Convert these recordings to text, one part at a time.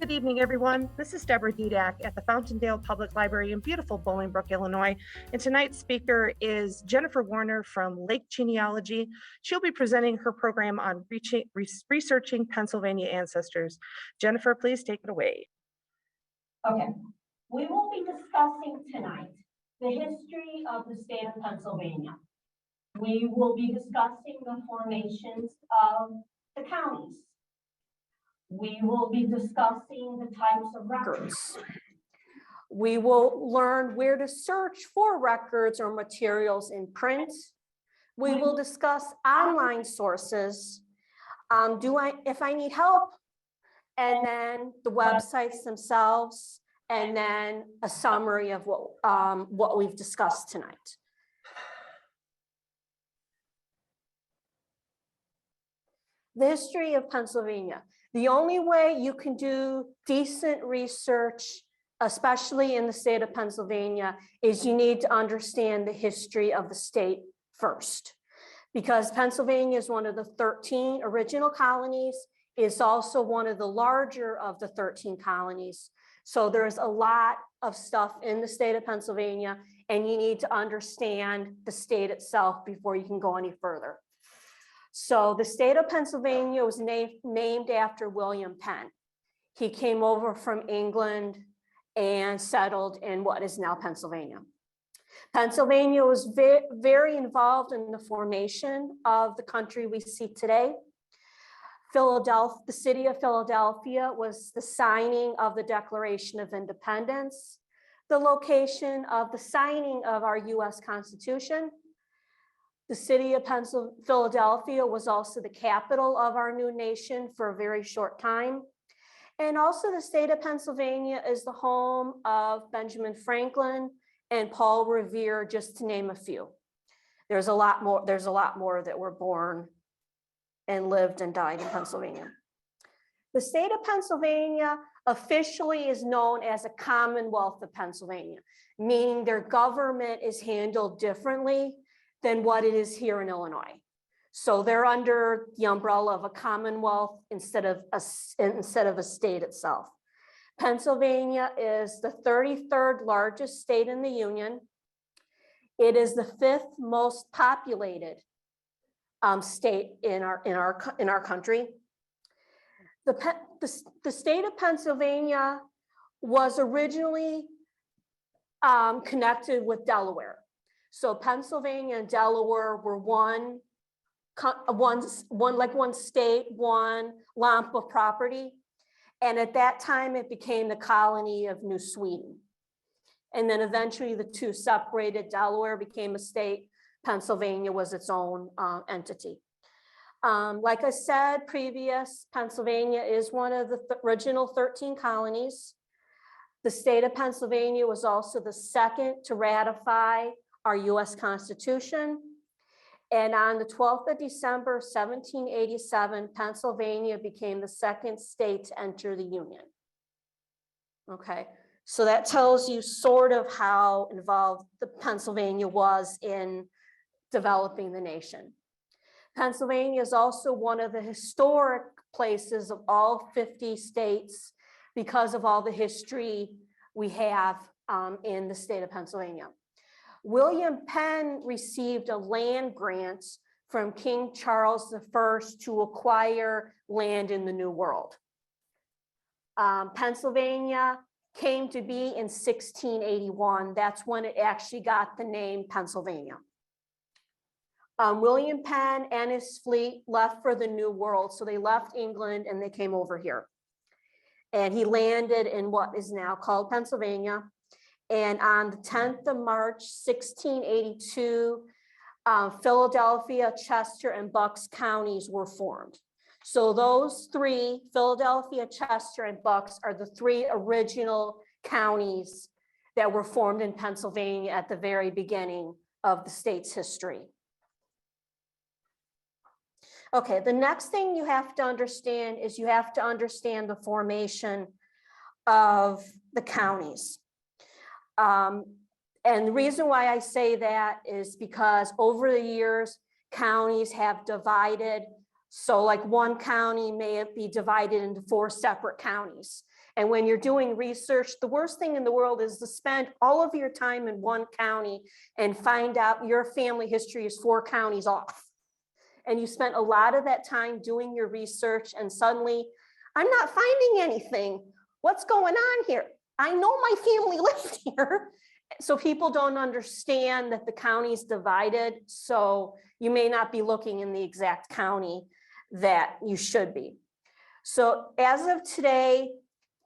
Good evening, everyone. This is Deborah Dudak at the Fountaindale Public Library in beautiful Bolingbrook, Illinois. And tonight's speaker is Jennifer Warner from Lake Geneaogy. She'll be presenting her program on researching Pennsylvania ancestors. Jennifer, please take it away. Okay, we will be discussing tonight the history of the state of Pennsylvania. We will be discussing the formations of the counties. We will be discussing the types of records. We will learn where to search for records or materials in print. We will discuss online sources. If I need help, and then the websites themselves, and then a summary of what we've discussed tonight. The history of Pennsylvania. The only way you can do decent research, especially in the state of Pennsylvania, is you need to understand the history of the state first. Because Pennsylvania is one of the 13 original colonies. It's also one of the larger of the 13 colonies. So there's a lot of stuff in the state of Pennsylvania, and you need to understand the state itself before you can go any further. So the state of Pennsylvania was named after William Penn. He came over from England and settled in what is now Pennsylvania. Pennsylvania was very involved in the formation of the country we see today. The city of Philadelphia was the signing of the Declaration of Independence, the location of the signing of our US Constitution. The city of Philadelphia was also the capital of our new nation for a very short time. And also the state of Pennsylvania is the home of Benjamin Franklin and Paul Revere, just to name a few. There's a lot more that were born and lived and died in Pennsylvania. The state of Pennsylvania officially is known as a Commonwealth of Pennsylvania, meaning their government is handled differently than what it is here in Illinois. So they're under the umbrella of a Commonwealth instead of a state itself. Pennsylvania is the 33rd largest state in the Union. It is the 5th most populated state in our country. The state of Pennsylvania was originally connected with Delaware. So Pennsylvania and Delaware were one state, one lump of property. And at that time, it became the colony of New Sweden. And then eventually the two separated. Delaware became a state. Pennsylvania was its own entity. Like I said previous, Pennsylvania is one of the original 13 colonies. The state of Pennsylvania was also the second to ratify our US Constitution. And on the 12th of December, 1787, Pennsylvania became the second state to enter the Union. Okay, so that tells you sort of how involved the Pennsylvania was in developing the nation. Pennsylvania is also one of the historic places of all 50 states because of all the history we have in the state of Pennsylvania. William Penn received a land grant from King Charles I to acquire land in the New World. Pennsylvania came to be in 1681. That's when it actually got the name Pennsylvania. William Penn and his fleet left for the New World. So they left England and they came over here. And he landed in what is now called Pennsylvania. And on the 10th of March, 1682, Philadelphia, Chester, and Bucks counties were formed. So those three, Philadelphia, Chester, and Bucks, are the three original counties that were formed in Pennsylvania at the very beginning of the state's history. Okay, the next thing you have to understand is you have to understand the formation of the counties. And the reason why I say that is because over the years, counties have divided. So like one county may be divided into 4 separate counties. And when you're doing research, the worst thing in the world is to spend all of your time in one county and find out your family history is 4 counties off. And you spent a lot of that time doing your research and suddenly, I'm not finding anything. What's going on here? I know my family lived here. So people don't understand that the county is divided. So you may not be looking in the exact county that you should be. So as of today,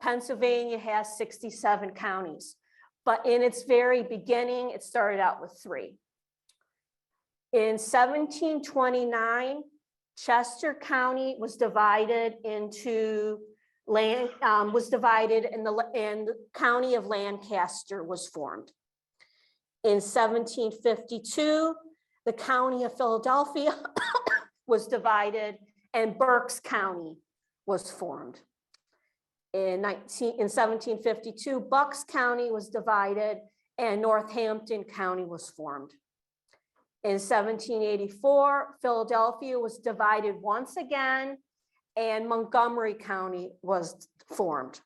Pennsylvania has 67 counties, but in its very beginning, it started out with 3. In 1729, Chester County was divided into land, and the county of Lancaster was formed. In 1752, the county of Philadelphia was divided and Berks County was formed. In 1752, Bucks County was divided and Northampton County was formed. In 1784, Philadelphia was divided once again and Montgomery County was formed.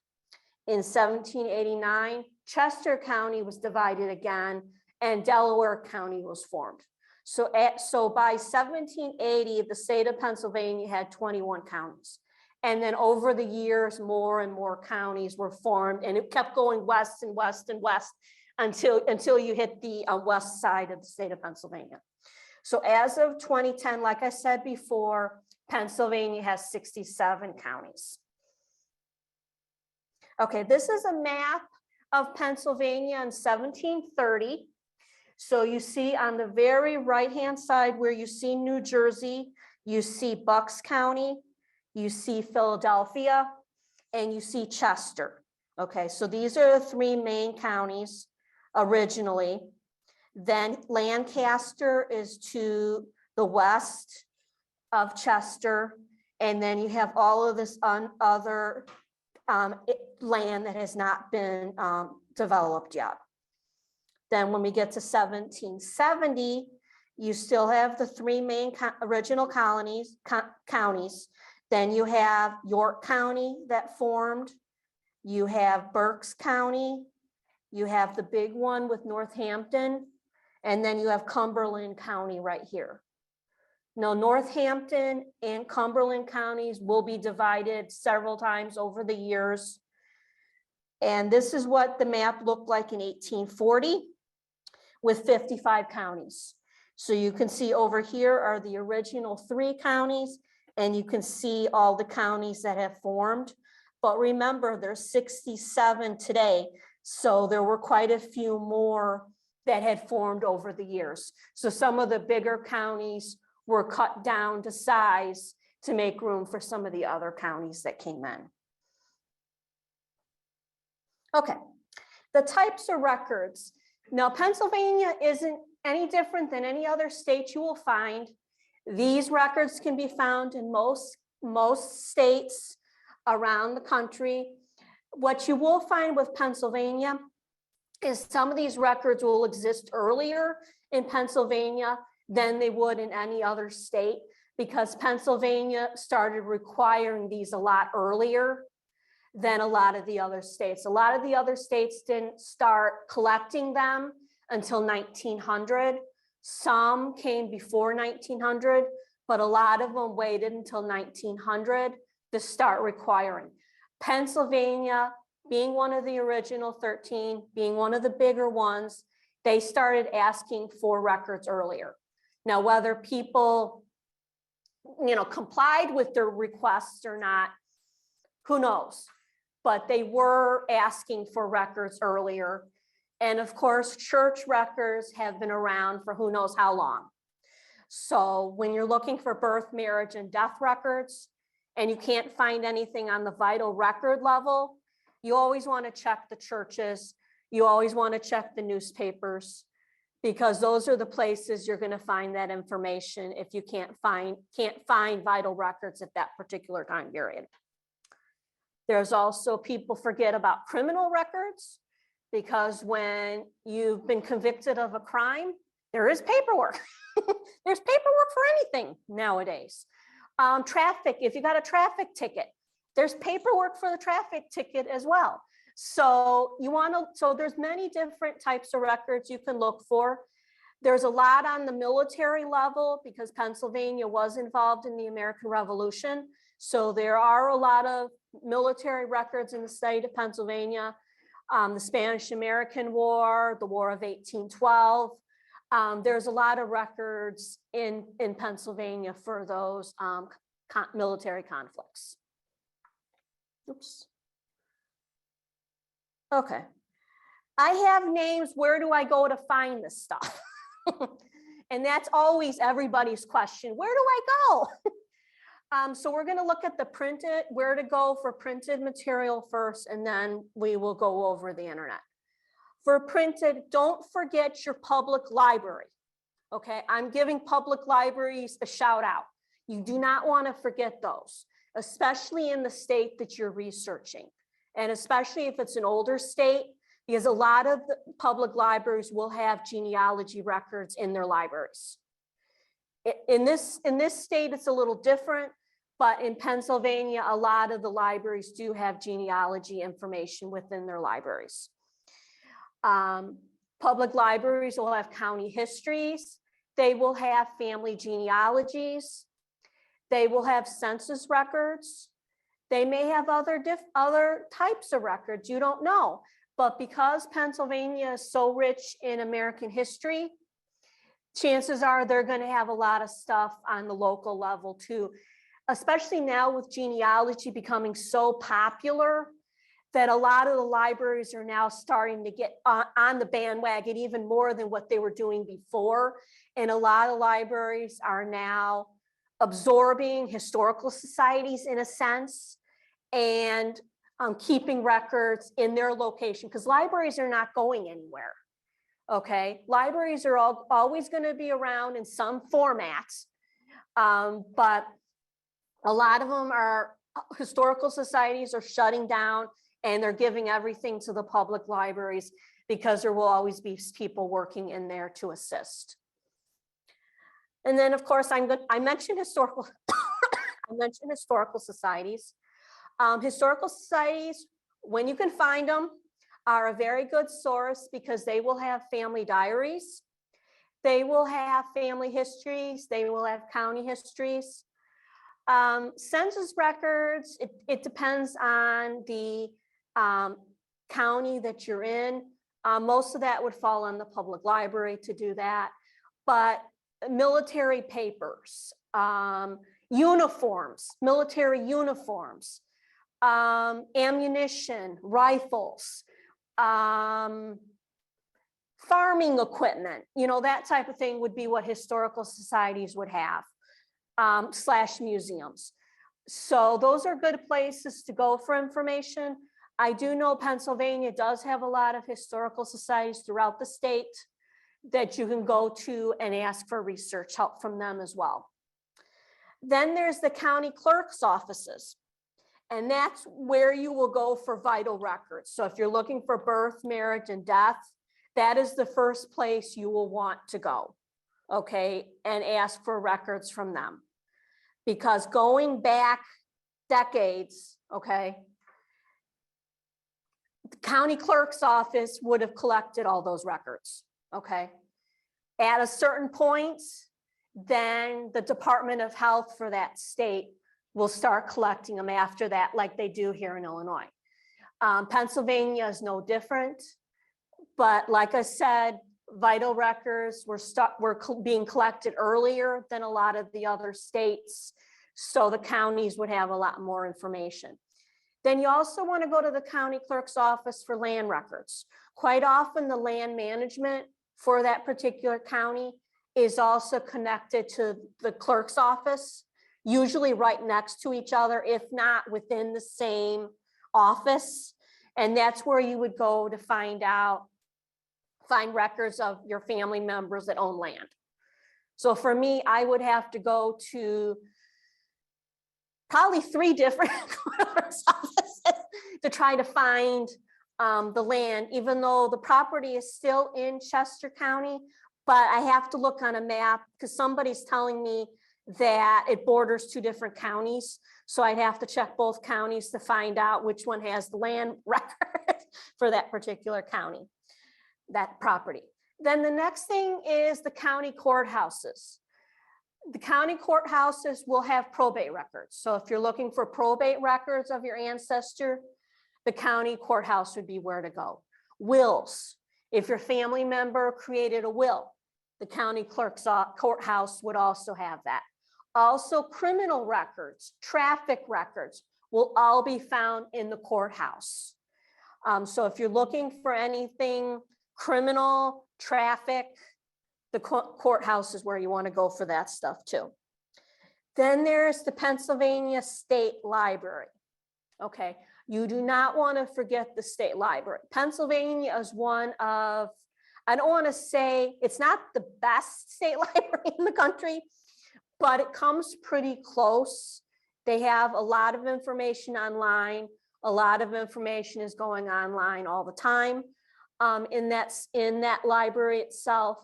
In 1789, Chester County was divided again and Delaware County was formed. So by 1780, the state of Pennsylvania had 21 counties. And then over the years, more and more counties were formed and it kept going west and west and west until you hit the west side of the state of Pennsylvania. So as of 2010, like I said before, Pennsylvania has 67 counties. Okay, this is a map of Pennsylvania in 1730. So you see on the very right-hand side where you see New Jersey, you see Bucks County, you see Philadelphia, and you see Chester. Okay, so these are the 3 main counties originally. Then Lancaster is to the west of Chester. And then you have all of this other land that has not been developed yet. Then when we get to 1770, you still have the 3 main original counties. Then you have York County that formed. You have Berks County. You have the big one with Northampton. And then you have Cumberland County right here. Now, Northampton and Cumberland counties will be divided several times over the years. And this is what the map looked like in 1840 with 55 counties. So you can see over here are the original 3 counties, and you can see all the counties that have formed. But remember, there's 67 today. So there were quite a few more that had formed over the years. So some of the bigger counties were cut down to size to make room for some of the other counties that came in. Okay, the types of records. Now, Pennsylvania isn't any different than any other state you will find. These records can be found in most states around the country. What you will find with Pennsylvania is some of these records will exist earlier in Pennsylvania than they would in any other state, because Pennsylvania started requiring these a lot earlier than a lot of the other states. A lot of the other states didn't start collecting them until 1900. Some came before 1900, but a lot of them waited until 1900 to start requiring. Pennsylvania, being one of the original 13, being one of the bigger ones, they started asking for records earlier. Now, whether people, complied with their requests or not, who knows? But they were asking for records earlier. And of course, church records have been around for who knows how long. So when you're looking for birth, marriage, and death records, and you can't find anything on the vital record level, you always want to check the churches. You always want to check the newspapers, because those are the places you're going to find that information if you can't find vital records at that particular time period. There's also, people forget about criminal records, because when you've been convicted of a crime, there is paperwork. There's paperwork for anything nowadays. Traffic, if you got a traffic ticket There's paperwork for the traffic ticket as well. So so there's many different types of records you can look for. There's a lot on the military level because Pennsylvania was involved in the American Revolution. So there are a lot of military records in the state of Pennsylvania. The Spanish-American War, the War of 1812. There's a lot of records in Pennsylvania for those military conflicts. Oops. Okay. I have names. Where do I go to find this stuff? And that's always everybody's question. Where do I go? So we're going to look at the printed, where to go for printed material first, and then we will go over the internet. For printed, don't forget your public library. Okay, I'm giving public libraries a shout out. You do not want to forget those, especially in the state that you're researching. And especially if it's an older state, because a lot of the public libraries will have genealogy records in their libraries. In this state, it's a little different, but in Pennsylvania, a lot of the libraries do have genealogy information within their libraries. Public libraries will have county histories. They will have family genealogies. They will have census records. They may have other types of records, you don't know. But because Pennsylvania is so rich in American history, chances are they're going to have a lot of stuff on the local level too, especially now with genealogy becoming so popular that a lot of the libraries are now starting to get on the bandwagon even more than what they were doing before. And a lot of libraries are now absorbing historical societies in a sense and keeping records in their location, because libraries are not going anywhere. Okay, libraries are always going to be around in some format, but a lot of them are historical societies are shutting down and they're giving everything to the public libraries because there will always be people working in there to assist. And then, of course, I mentioned historical. I mentioned historical societies. Historical societies, when you can find them, are a very good source because they will have family diaries. They will have family histories. They will have county histories. Census records, it depends on the county that you're in. Most of that would fall on the public library to do that. But military papers, uniforms, military uniforms, ammunition, rifles, farming equipment, that type of thing would be what historical societies would have, / museums. So those are good places to go for information. I do know Pennsylvania does have a lot of historical societies throughout the state that you can go to and ask for research help from them as well. Then there's the county clerk's offices. And that's where you will go for vital records. So if you're looking for birth, marriage, and death, that is the first place you will want to go, okay, and ask for records from them. Because going back decades, okay, the county clerk's office would have collected all those records, okay? At a certain point, then the Department of Health for that state will start collecting them after that, like they do here in Illinois. Pennsylvania is no different, but like I said, vital records were being collected earlier than a lot of the other states, so the counties would have a lot more information. Then you also want to go to the county clerk's office for land records. Quite often the land management for that particular county is also connected to the clerk's office, usually right next to each other, if not within the same office. And that's where you would go to find records of your family members that own land. So for me, I would have to go to probably 3 different clerk's offices to try to find the land, even though the property is still in Chester County, but I have to look on a map because somebody's telling me that it borders 2 different counties. So I'd have to check both counties to find out which one has the land record for that particular county, that property. Then the next thing is the county courthouses. The county courthouses will have probate records. So if you're looking for probate records of your ancestor, the county courthouse would be where to go. Wills. If your family member created a will, the county clerk's courthouse would also have that. Also, criminal records, traffic records will all be found in the courthouse. So if you're looking for anything criminal, traffic, the courthouse is where you want to go for that stuff too. Then there's the Pennsylvania State Library. Okay, you do not want to forget the state library. Pennsylvania is one of, I don't want to say it's not the best state library in the country, but it comes pretty close. They have a lot of information online. A lot of information is going online all the time. In that library itself,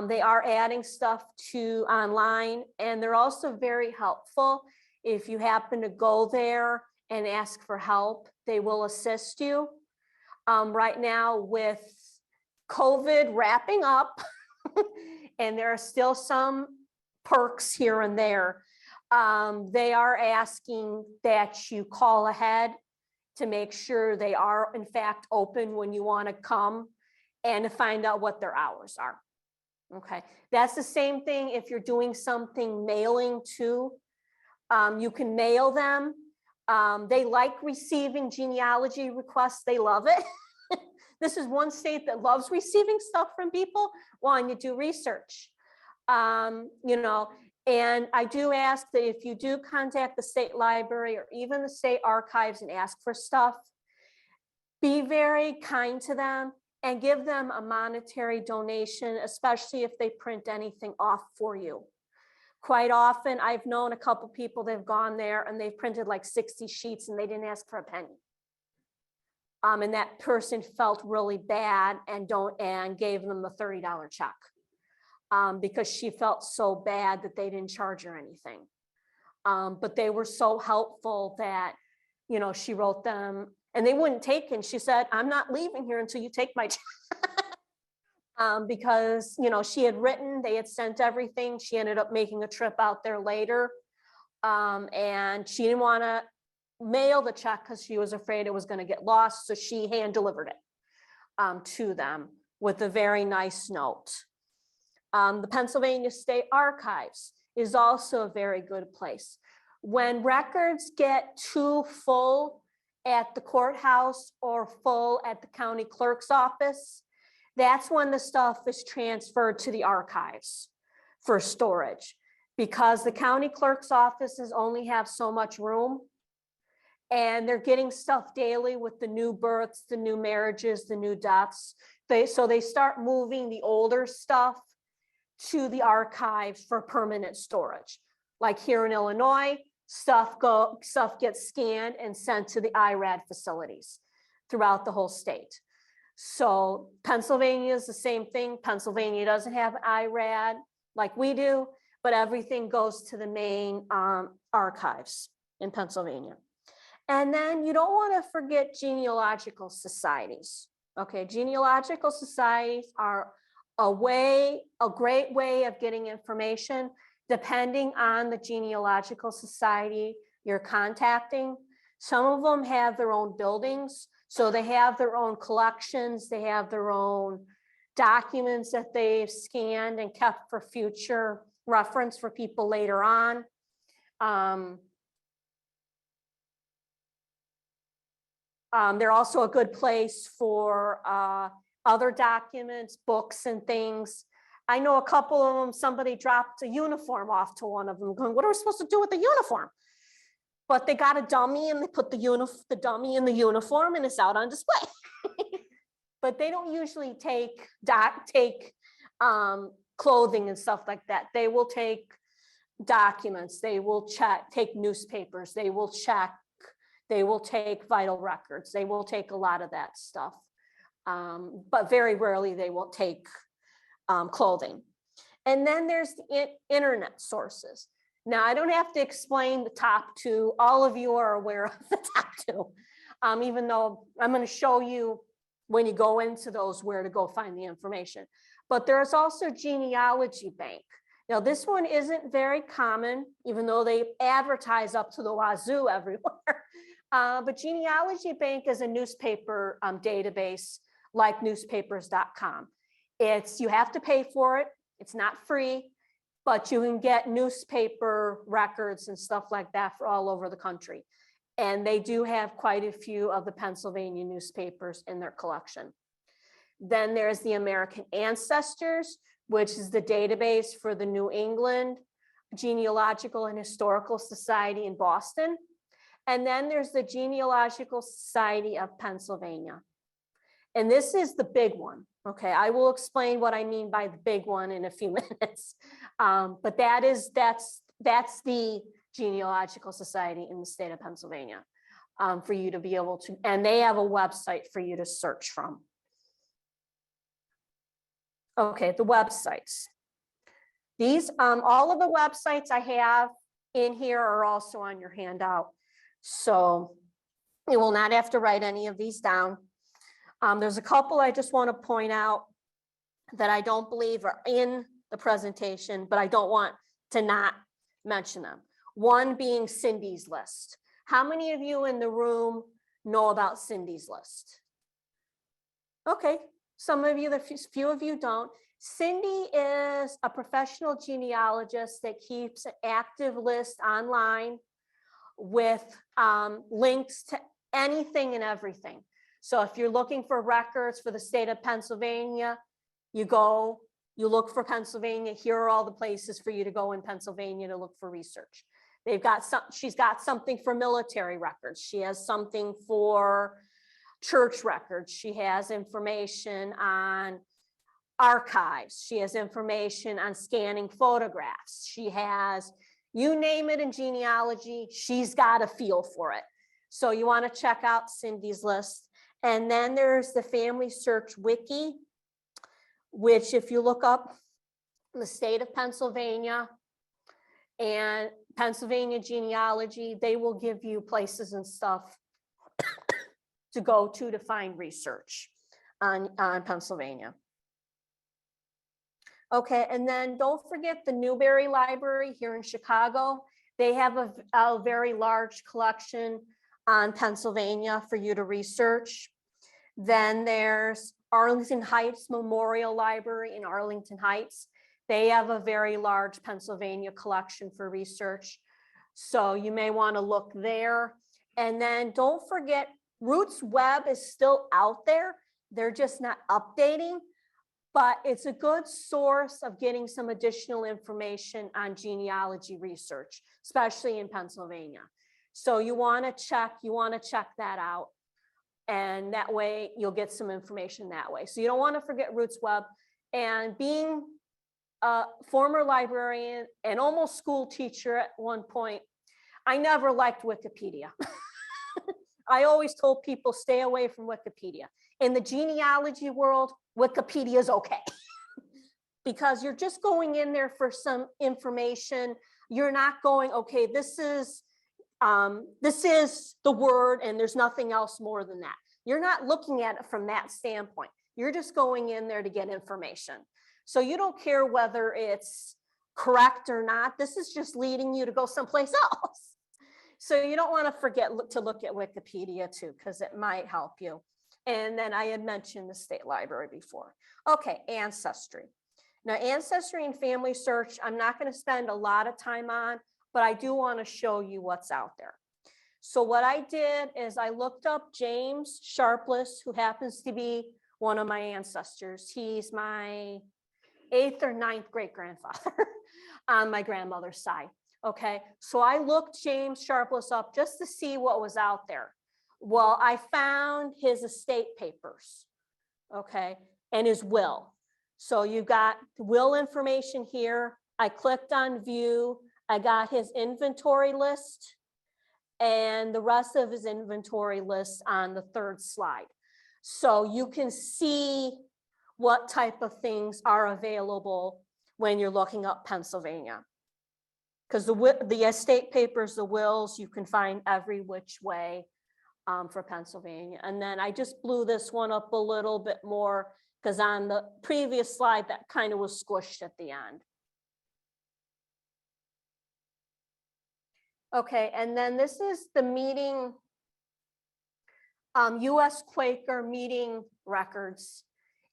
they are adding stuff to online, and they're also very helpful. If you happen to go there and ask for help, they will assist you. Right now with COVID wrapping up, and there are still some perks here and there, they are asking that you call ahead to make sure they are in fact open when you want to come, and to find out what their hours are. Okay, that's the same thing if you're doing something mailing too. You can mail them. They like receiving genealogy requests. They love it. This is one state that loves receiving stuff from people wanting to do research. You know, and I do ask that if you do contact the state library or even the state archives and ask for stuff, be very kind to them and give them a monetary donation, especially if they print anything off for you. Quite often, I've known a couple people that have gone there and they've printed like 60 sheets and they didn't ask for a penny. And that person felt really bad and gave them a $30 check. Because she felt so bad that they didn't charge her anything. But they were so helpful that, you know, she wrote them and they wouldn't take it. And she said, I'm not leaving here until you take my check. Because, you know, she had written, they had sent everything. She ended up making a trip out there later. And she didn't want to mail the check because she was afraid it was going to get lost. So she hand delivered it to them with a very nice note. The Pennsylvania State Archives is also a very good place. When records get too full at the courthouse or full at the county clerk's office, that's when the stuff is transferred to the archives for storage, because the county clerk's offices only have so much room, and they're getting stuff daily with the new births, the new marriages, the new deaths. So they start moving the older stuff to the archives for permanent storage. Like here in Illinois, stuff gets scanned and sent to the IRAD facilities throughout the whole state. So Pennsylvania is the same thing. Pennsylvania doesn't have IRAD like we do, but everything goes to the main archives in Pennsylvania. And then you don't want to forget genealogical societies. Okay, genealogical societies are a great way of getting information, depending on the genealogical society you're contacting. Some of them have their own buildings, so they have their own collections, they have their own documents that they've scanned and kept for future reference for people later on. They're also a good place for other documents, books and things. I know a couple of them, somebody dropped a uniform off to one of them going, what are we supposed to do with the uniform? But they got a dummy and they put the dummy in the uniform and it's out on display. But they don't usually take clothing and stuff like that. They will take documents, they will take newspapers, they will take vital records, they will take a lot of that stuff. But very rarely they will take clothing. And then there's the internet sources. Now, I don't have to explain the top two. All of you are aware of the top two, even though I'm going to show you when you go into those where to go find the information. But there's also Geneaogy Bank. Now, this one isn't very common, even though they advertise up to the wazoo everywhere. But Geneaogy Bank is a newspaper database like newspapers.com. You have to pay for it. It's not free, but you can get newspaper records and stuff like that for all over the country. And they do have quite a few of the Pennsylvania newspapers in their collection. Then there's the American Ancestors, which is the database for the New England Genealogical and Historical Society in Boston. And then there's the Genealogical Society of Pennsylvania. And this is the big one. Okay, I will explain what I mean by the big one in a few minutes. But that's the Genealogical Society in the state of Pennsylvania for you to be able to, and they have a website for you to search from. Okay, the websites. These, all of the websites I have in here are also on your handout. So you will not have to write any of these down. There's a couple I just want to point out that I don't believe are in the presentation, but I don't want to not mention them. One being Cindy's List. How many of you in the room know about Cindy's List? Okay, some of you, a few of you don't. Cindy is a professional genealogist that keeps an active list online with links to anything and everything. So if you're looking for records for the state of Pennsylvania, you look for Pennsylvania. Here are all the places for you to go in Pennsylvania to look for research. She's got something for military records. She has something for church records. She has information on archives. She has information on scanning photographs. She has, you name it in genealogy, she's got a feel for it. So you want to check out Cindy's List. And then there's the Family Search Wiki, which if you look up the state of Pennsylvania and Pennsylvania genealogy, they will give you places and stuff to go to find research on Pennsylvania. Okay, and then don't forget the Newberry Library here in Chicago. They have a very large collection on Pennsylvania for you to research. Then there's Arlington Heights Memorial Library in Arlington Heights. They have a very large Pennsylvania collection for research. So you may want to look there. And then don't forget, Roots Web is still out there. They're just not updating, but it's a good source of getting some additional information on genealogy research, especially in Pennsylvania. So you want to check that out. And that way you'll get some information that way. So you don't want to forget Roots Web. And being a former librarian and almost school teacher at one point, I never liked Wikipedia. I always told people stay away from Wikipedia. In the genealogy world, Wikipedia is okay. Because you're just going in there for some information. You're not going, okay, this is the word and there's nothing else more than that. You're not looking at it from that standpoint. You're just going in there to get information. So you don't care whether it's correct or not. This is just leading you to go someplace else. So you don't want to forget to look at Wikipedia too, because it might help you. And then I had mentioned the state library before. Okay, Ancestry. Now, Ancestry and Family Search, I'm not going to spend a lot of time on, but I do want to show you what's out there. So what I did is I looked up James Sharpless, who happens to be one of my ancestors. He's my 8th or 9th great-grandfather on my grandmother's side. Okay, so I looked James Sharpless up just to see what was out there. Well, I found his estate papers, okay, and his will. So you've got will information here. I clicked on view. I got his inventory list and the rest of his inventory list on the 3rd slide. So you can see what type of things are available when you're looking up Pennsylvania. because the estate papers, the wills, you can find every which way for Pennsylvania. And then I just blew this one up a little bit more because on the previous slide, that kind of was squished at the end. Okay, and then this is the meeting, US Quaker meeting records.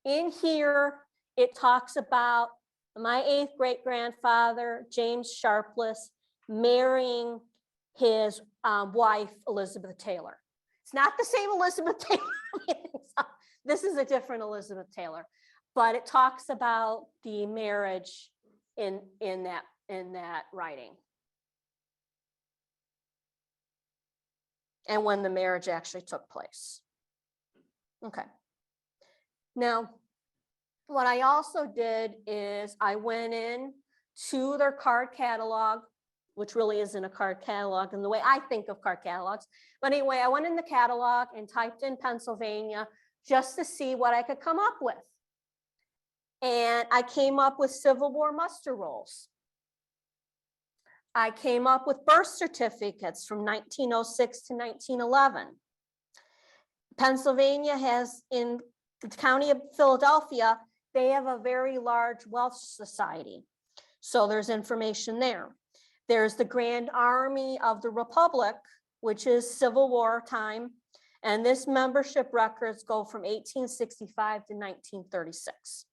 In here, it talks about my 8th great-grandfather, James Sharpless, marrying his wife, Elizabeth Taylor. It's not the same Elizabeth Taylor. This is a different Elizabeth Taylor, but it talks about the marriage in that writing. And when the marriage actually took place. Okay. Now, what I also did is I went in to their card catalog, which really isn't a card catalog in the way I think of card catalogs. But anyway, I went in the catalog and typed in Pennsylvania just to see what I could come up with. And I came up with Civil War muster rolls. I came up with birth certificates from 1906 to 1911. Pennsylvania has, in the county of Philadelphia, they have a very large wealth society. So there's information there. There's the Grand Army of the Republic, which is Civil War time. And this membership records go from 1865 to 1936.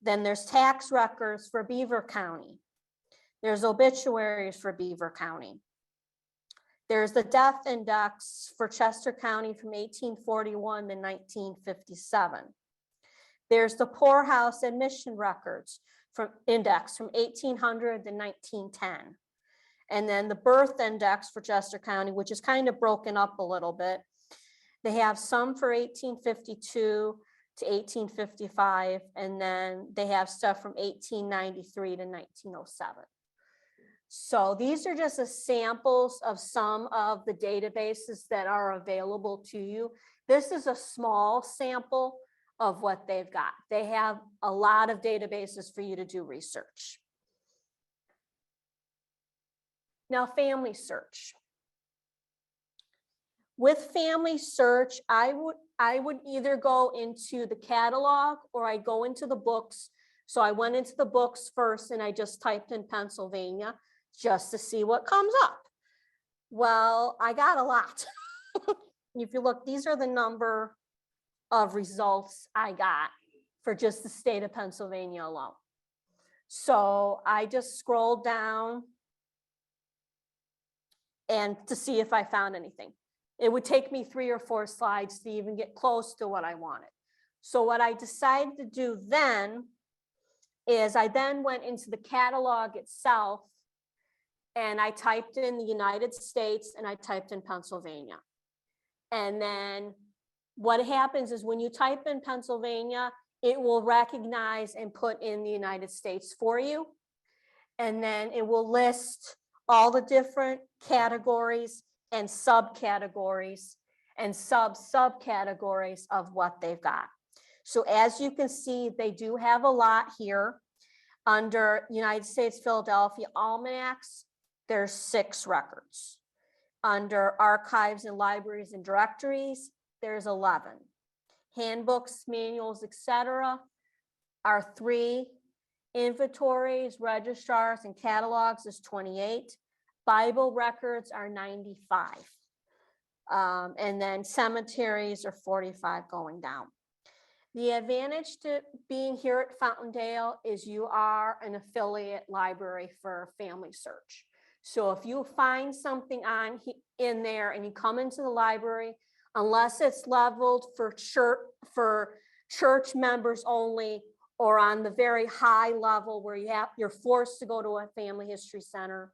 Then there's tax records for Beaver County. There's obituaries for Beaver County. There's the death index for Chester County from 1841 to 1957. There's the poorhouse admission records from index from 1800 to 1910. And then the birth index for Chester County, which is kind of broken up a little bit. They have some for 1852 to 1855, and then they have stuff from 1893 to 1907. So these are just samples of some of the databases that are available to you. This is a small sample of what they've got. They have a lot of databases for you to do research. Now, family search. With family search, I would either go into the catalog or I go into the books. So I went into the books first and I just typed in Pennsylvania just to see what comes up. Well, I got a lot. If you look, these are the number of results I got for just the state of Pennsylvania alone. So I just scrolled down and to see if I found anything. It would take me 3 or 4 slides to even get close to what I wanted. So what I decided to do then is I then went into the catalog itself and I typed in the United States and I typed in Pennsylvania. And then what happens is when you type in Pennsylvania, it will recognize and put in the United States for you. And then it will list all the different categories and subcategories and subcategories of what they've got. So as you can see, they do have a lot here. Under United States Philadelphia Almanacs, there's 6 records. Under archives and libraries and directories, there's 11. Handbooks, manuals, etc. are 3. Inventories, registrars, and catalogs is 28. Bible records are 95. And then cemeteries are 45 going down. The advantage to being here at Fountaindale is you are an affiliate library for Family Search. So if you find something in there and you come into the library, unless it's leveled for church members only, or on the very high level where you're forced to go to a family history center,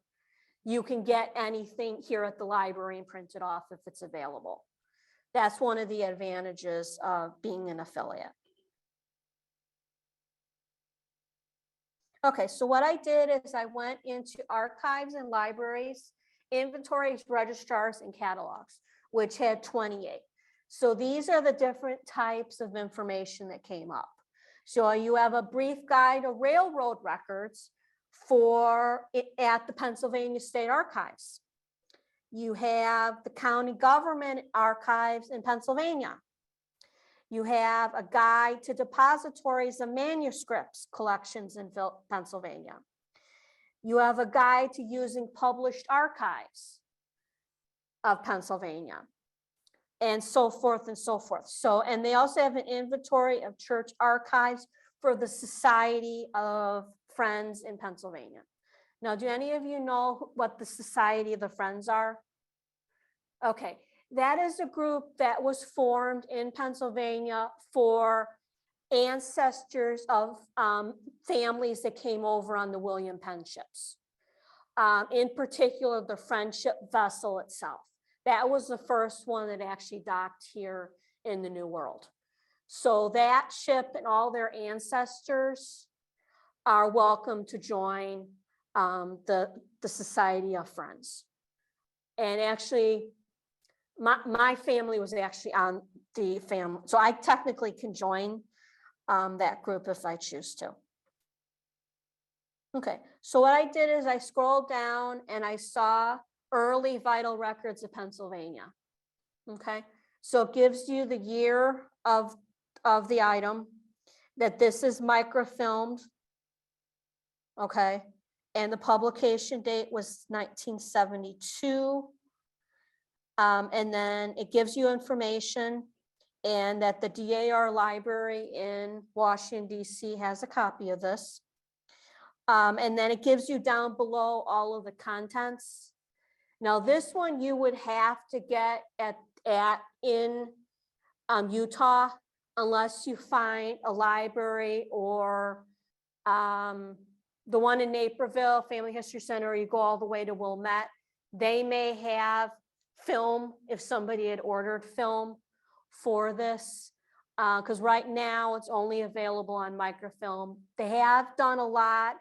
you can get anything here at the library and print it off if it's available. That's one of the advantages of being an affiliate. Okay, so what I did is I went into archives and libraries, inventories, registrars, and catalogs, which had 28. So these are the different types of information that came up. So you have a brief guide of railroad records, at the Pennsylvania State Archives. You have the county government archives in Pennsylvania. You have a guide to depositories of manuscripts collections in Pennsylvania. You have a guide to using published archives of Pennsylvania, and so forth and so forth. So, and they also have an inventory of church archives for the Society of Friends in Pennsylvania. Now, do any of you know what the Society of the Friends are? Okay, that is a group that was formed in Pennsylvania for ancestors of families that came over on the William Penn ships. In particular, the Friendship vessel itself. That was the first one that actually docked here in the New World. So that ship and all their ancestors are welcome to join the Society of Friends. And actually, my family was actually on the family, so I technically can join that group if I choose to. Okay, so what I did is I scrolled down and I saw early vital records of Pennsylvania. Okay, so it gives you the year of the item, that this is microfilmed. Okay, and the publication date was 1972. And then it gives you information, and that the DAR library in Washington, D.C. has a copy of this. And then it gives you down below all of the contents. Now, this one you would have to get in Utah, unless you find a library or the one in Naperville, Family History Center, or you go all the way to Wilmette. They may have film if somebody had ordered film for this, because right now it's only available on microfilm. They have done a lot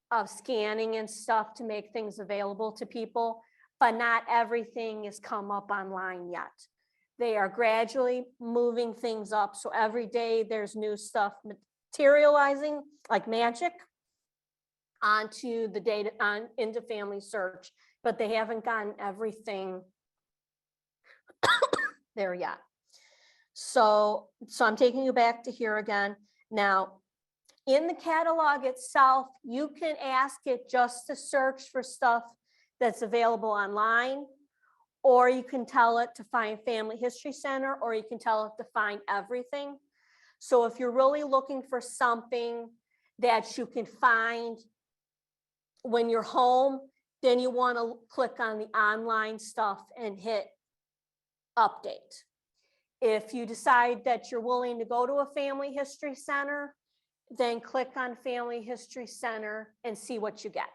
of scanning and stuff to make things available to people, but not everything has come up online yet. They are gradually moving things up. So every day there's new stuff materializing like magic onto the data into Family Search, but they haven't gotten everything there yet. So I'm taking you back to here again. Now, in the catalog itself, you can ask it just to search for stuff that's available online, or you can tell it to find Family History Center, or you can tell it to find everything. So if you're really looking for something that you can find when you're home, then you want to click on the online stuff and hit update. If you decide that you're willing to go to a Family History Center, then click on Family History Center and see what you get.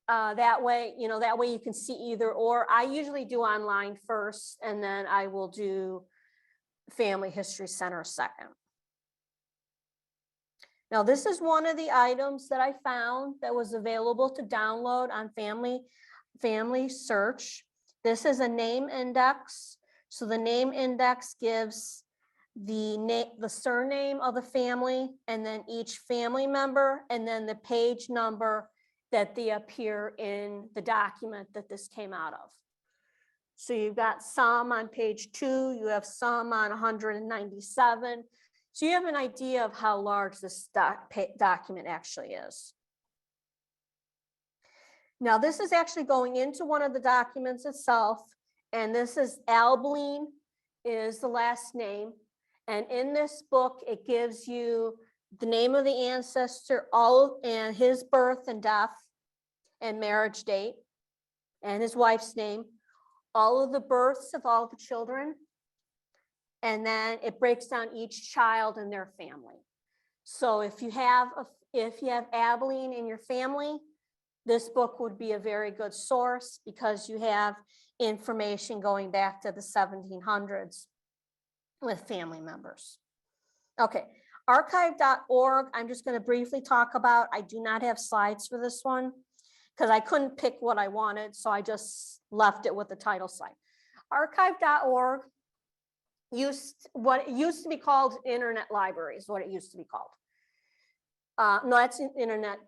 That way you can see either or. I usually do online first, and then I will do Family History Center second. Now, this is one of the items that I found that was available to download on Family Search. This is a name index. So the name index gives the surname of the family, and then each family member, and then the page number that they appear in the document that this came out of. So you've got some on page 2, you have some on 197. So you have an idea of how large this document actually is. Now, this is actually going into one of the documents itself, and this is Albeline is the last name. And in this book, it gives you the name of the ancestor, and his birth and death and marriage date, and his wife's name, all of the births of all the children, and then it breaks down each child and their family. So if you have Abilene in your family, this book would be a very good source, because you have information going back to the 1700s with family members. Okay, archive.org, I'm just going to briefly talk about. I do not have slides for this one because I couldn't pick what I wanted, so I just left it with the title slide. Archive.org what it used to be called Internet Library is what it used to be called. No, that's Internet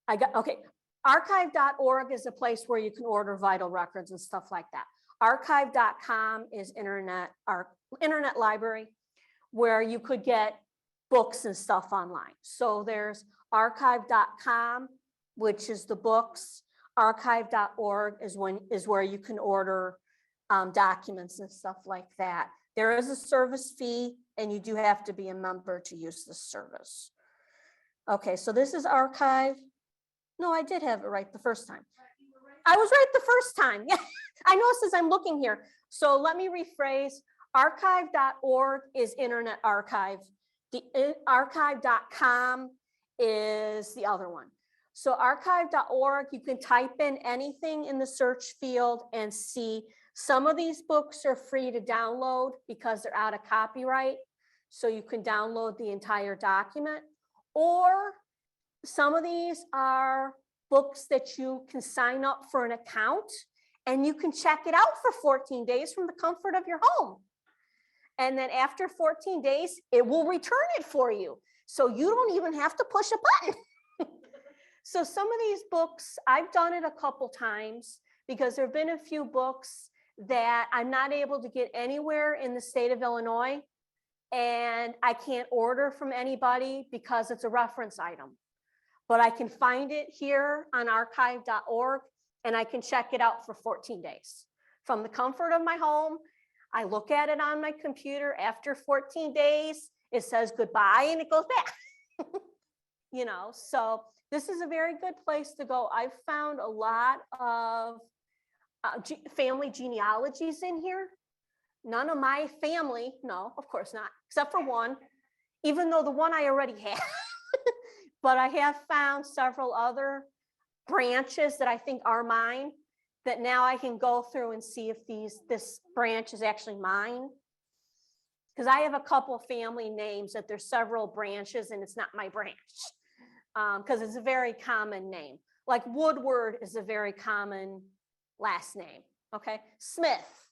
Okay. Archive.org is a place where you can order vital records and stuff like that. Archive.com is our internet library where you could get books and stuff online. So there's archive.com, which is the books. Archive.org is where you can order documents and stuff like that. There is a service fee, and you do have to be a member to use this service. Okay, so this is archive. No, I did have it right the first time. I was right the first time. Yeah, I know it says I'm looking here. So let me rephrase. Archive.org is Internet Archive. The archive.com is the other one. So archive.org, you can type in anything in the search field and see. Some of these books are free to download because they're out of copyright. So you can download the entire document. Or some of these are books that you can sign up for an account and you can check it out for 14 days from the comfort of your home. And then after 14 days, it will return it for you. So you don't even have to push a button. So some of these books, I've done it a couple times because there have been a few books that I'm not able to get anywhere in the state of Illinois. And I can't order from anybody because it's a reference item. But I can find it here on archive.org and I can check it out for 14 days. From the comfort of my home, I look at it on my computer. After 14 days, it says goodbye and it goes back. You know, so this is a very good place to go. I've found a lot of family genealogies in here. None of my family, no, of course not, except for one, even though the one I already had. But I have found several other branches that I think are mine that now I can go through and see if this branch is actually mine. Because I have a couple family names that there's several branches and it's not my branch. Because it's a very common name. Like Woodward is a very common last name, okay? Smith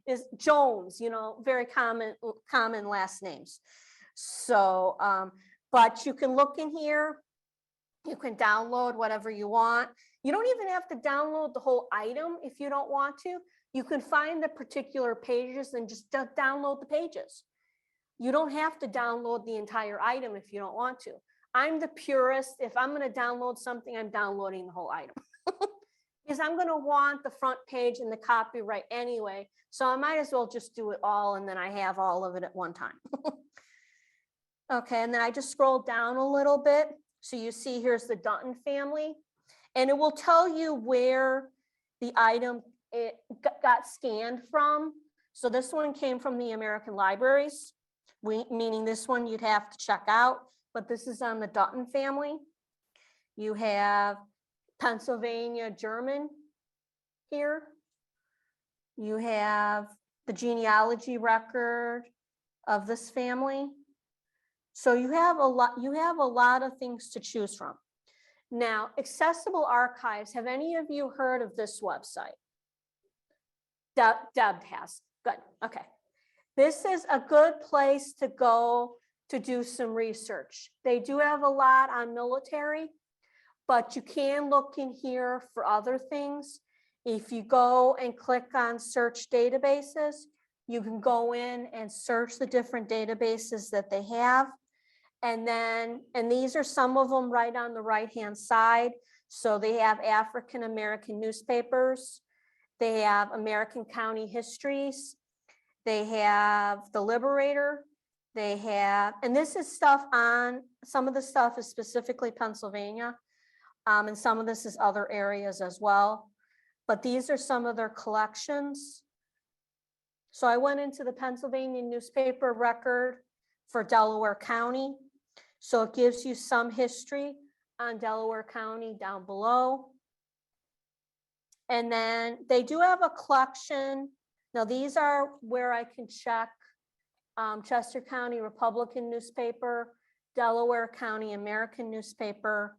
is Jones, you know, very common last names. So, but you can look in here, you can download whatever you want. You don't even have to download the whole item if you don't want to. You can find the particular pages and just download the pages. You don't have to download the entire item if you don't want to. I'm the purist. If I'm going to download something, I'm downloading the whole item. Because I'm going to want the front page and the copyright anyway. So I might as well just do it all and then I have all of it at one time. Okay, and then I just scroll down a little bit. So you see here's the Dutton family. And it will tell you where the item got scanned from. So this one came from the American libraries, meaning this one you'd have to check out. But this is on the Dutton family. You have Pennsylvania German here. You have the genealogy record of this family. So you have a lot of things to choose from. Now, accessible archives, have any of you heard of this website? Deb has. Good. Okay. This is a good place to go to do some research. They do have a lot on military, but you can look in here for other things. If you go and click on search databases, you can go in and search the different databases that they have. And these are some of them right on the right-hand side. So they have African American newspapers. They have American county histories. They have the Liberator. They have, and this is stuff on, some of the stuff is specifically Pennsylvania. And some of this is other areas as well. But these are some of their collections. So I went into the Pennsylvania newspaper record for Delaware County. So it gives you some history on Delaware County down below. And then they do have a collection. Now these are where I can check Chester County Republican newspaper, Delaware County American newspaper,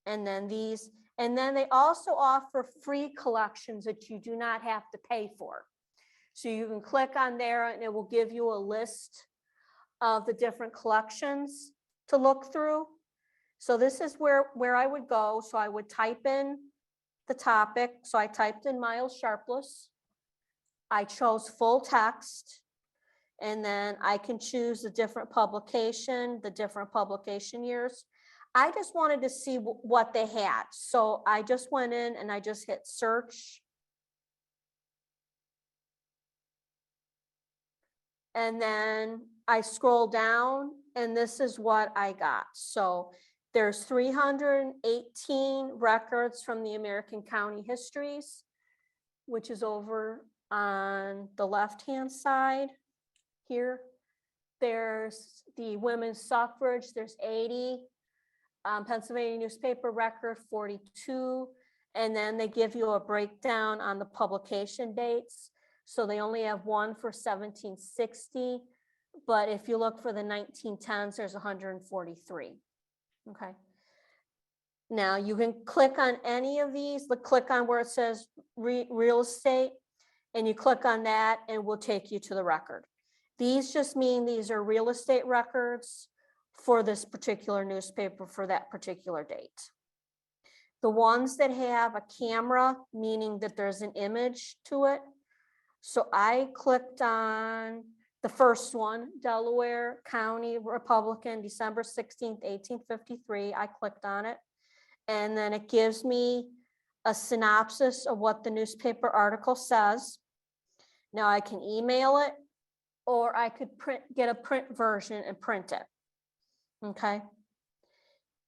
and then these. And then they also offer free collections that you do not have to pay for. So you can click on there and it will give you a list of the different collections to look through. So this is where I would go. So I would type in the topic. So I typed in Miles Sharpless. I chose full text. And then I can choose the different publication, the different publication years. I just wanted to see what they had. So I just went in and I just hit search. And then I scroll down and this is what I got. So there's 318 records from the American County Histories, which is over on the left-hand side here. There's the women's suffrage, there's 80. Pennsylvania newspaper record, 42. And then they give you a breakdown on the publication dates. So they only have one for 1760. But if you look for the 1910s, there's 143. Okay. Now you can click on any of these, click on where it says real estate, and you click on that and we'll take you to the record. These just mean these are real estate records for this particular newspaper for that particular date. The ones that have a camera, meaning that there's an image to it. So I clicked on the first one, Delaware County Republican, December 16th, 1853. I clicked on it. And then it gives me a synopsis of what the newspaper article says. Now I can email it, or I could get a print version and print it. Okay.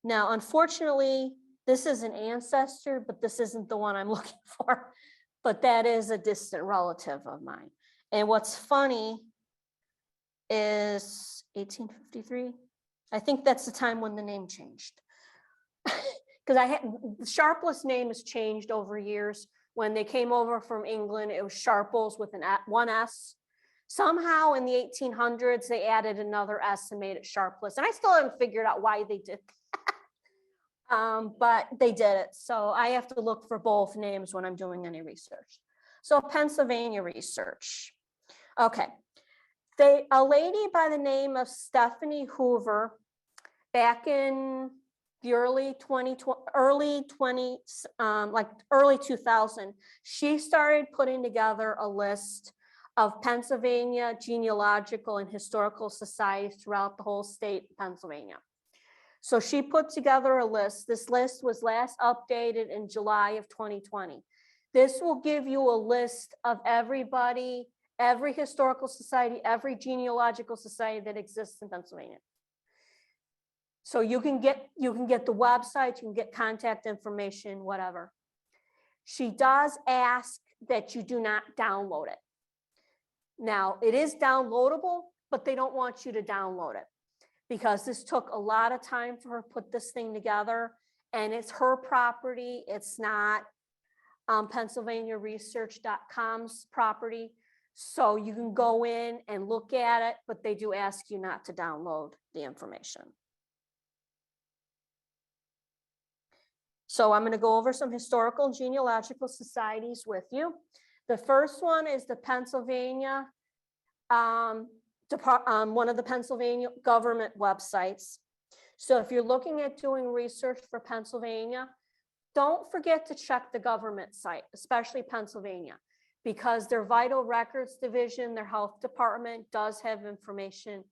Now, unfortunately, this is an ancestor, but this isn't the one I'm looking for. But that is a distant relative of mine. And what's funny is 1853. I think that's the time when the name changed. Because Sharpless name has changed over years. When they came over from England, it was Sharples with one S. Somehow in the 1800s, they added another S and made it Sharpless. And I still haven't figured out why they did but they did it. So I have to look for both names when I'm doing any research. So Pennsylvania research. Okay. A lady by the name of Stephanie Hoover, back in the early 2000, she started putting together a list of Pennsylvania genealogical and historical societies throughout the whole state of Pennsylvania. So she put together a list. This list was last updated in July of 2020. This will give you a list of everybody, every historical society, every genealogical society that exists in Pennsylvania. So you can get the website, you can get contact information, whatever. She does ask that you do not download it. Now, it is downloadable, but they don't want you to download it because this took a lot of time for her to put this thing together, and it's her property. It's not PennsylvaniaResearch.com's property. So you can go in and look at it, but they do ask you not to download the information. So I'm going to go over some historical and genealogical societies with you. The first one is the Pennsylvania, one of the Pennsylvania government websites. So if you're looking at doing research for Pennsylvania, don't forget to check the government site, especially Pennsylvania, because their vital records division, their health department does have information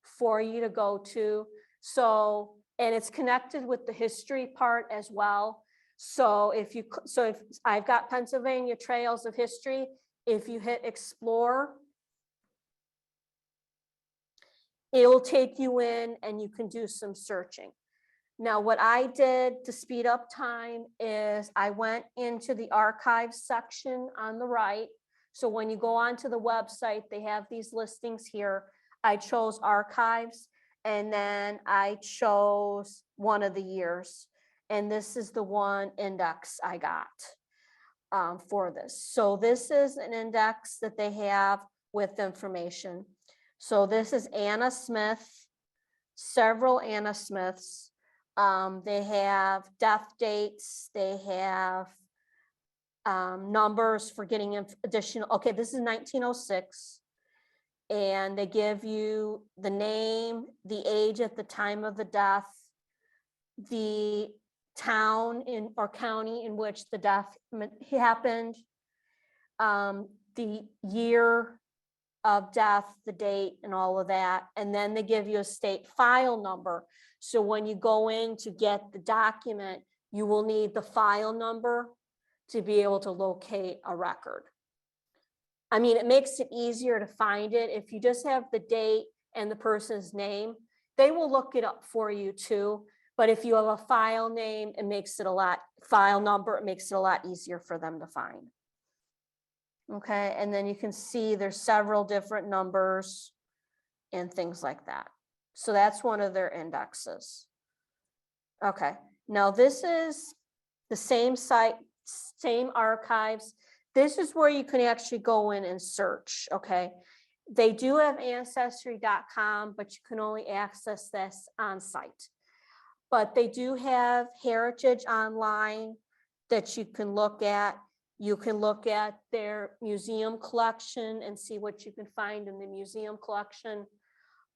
for you to go to. So, and it's connected with the history part as well. So if I've got Pennsylvania Trails of History, if you hit explore, it will take you in and you can do some searching. Now, what I did to speed up time is I went into the archives section on the right. So when you go onto the website, they have these listings here. I chose archives, and then I chose one of the years. And this is the one index I got for this. So this is an index that they have with information. So this is Anna Smith, several Anna Smiths. They have death dates. They have numbers for getting additional. Okay, this is 1906. And they give you the name, the age at the time of the death, the town or county in which the death happened, the year of death, the date, and all of that. And then they give you a state file number. So when you go in to get the document, you will need the file number to be able to locate a record. I mean, it makes it easier to find it. If you just have the date and the person's name, they will look it up for you too. But if you have a file name, it makes it file number, it makes it a lot easier for them to find. Okay, and then you can see there's several different numbers and things like that. So that's one of their indexes. Okay, now this is the same site, same archives. This is where you can actually go in and search, okay? They do have ancestry.com, but you can only access this on site. But they do have Heritage Online that you can look at. You can look at their museum collection and see what you can find in the museum collection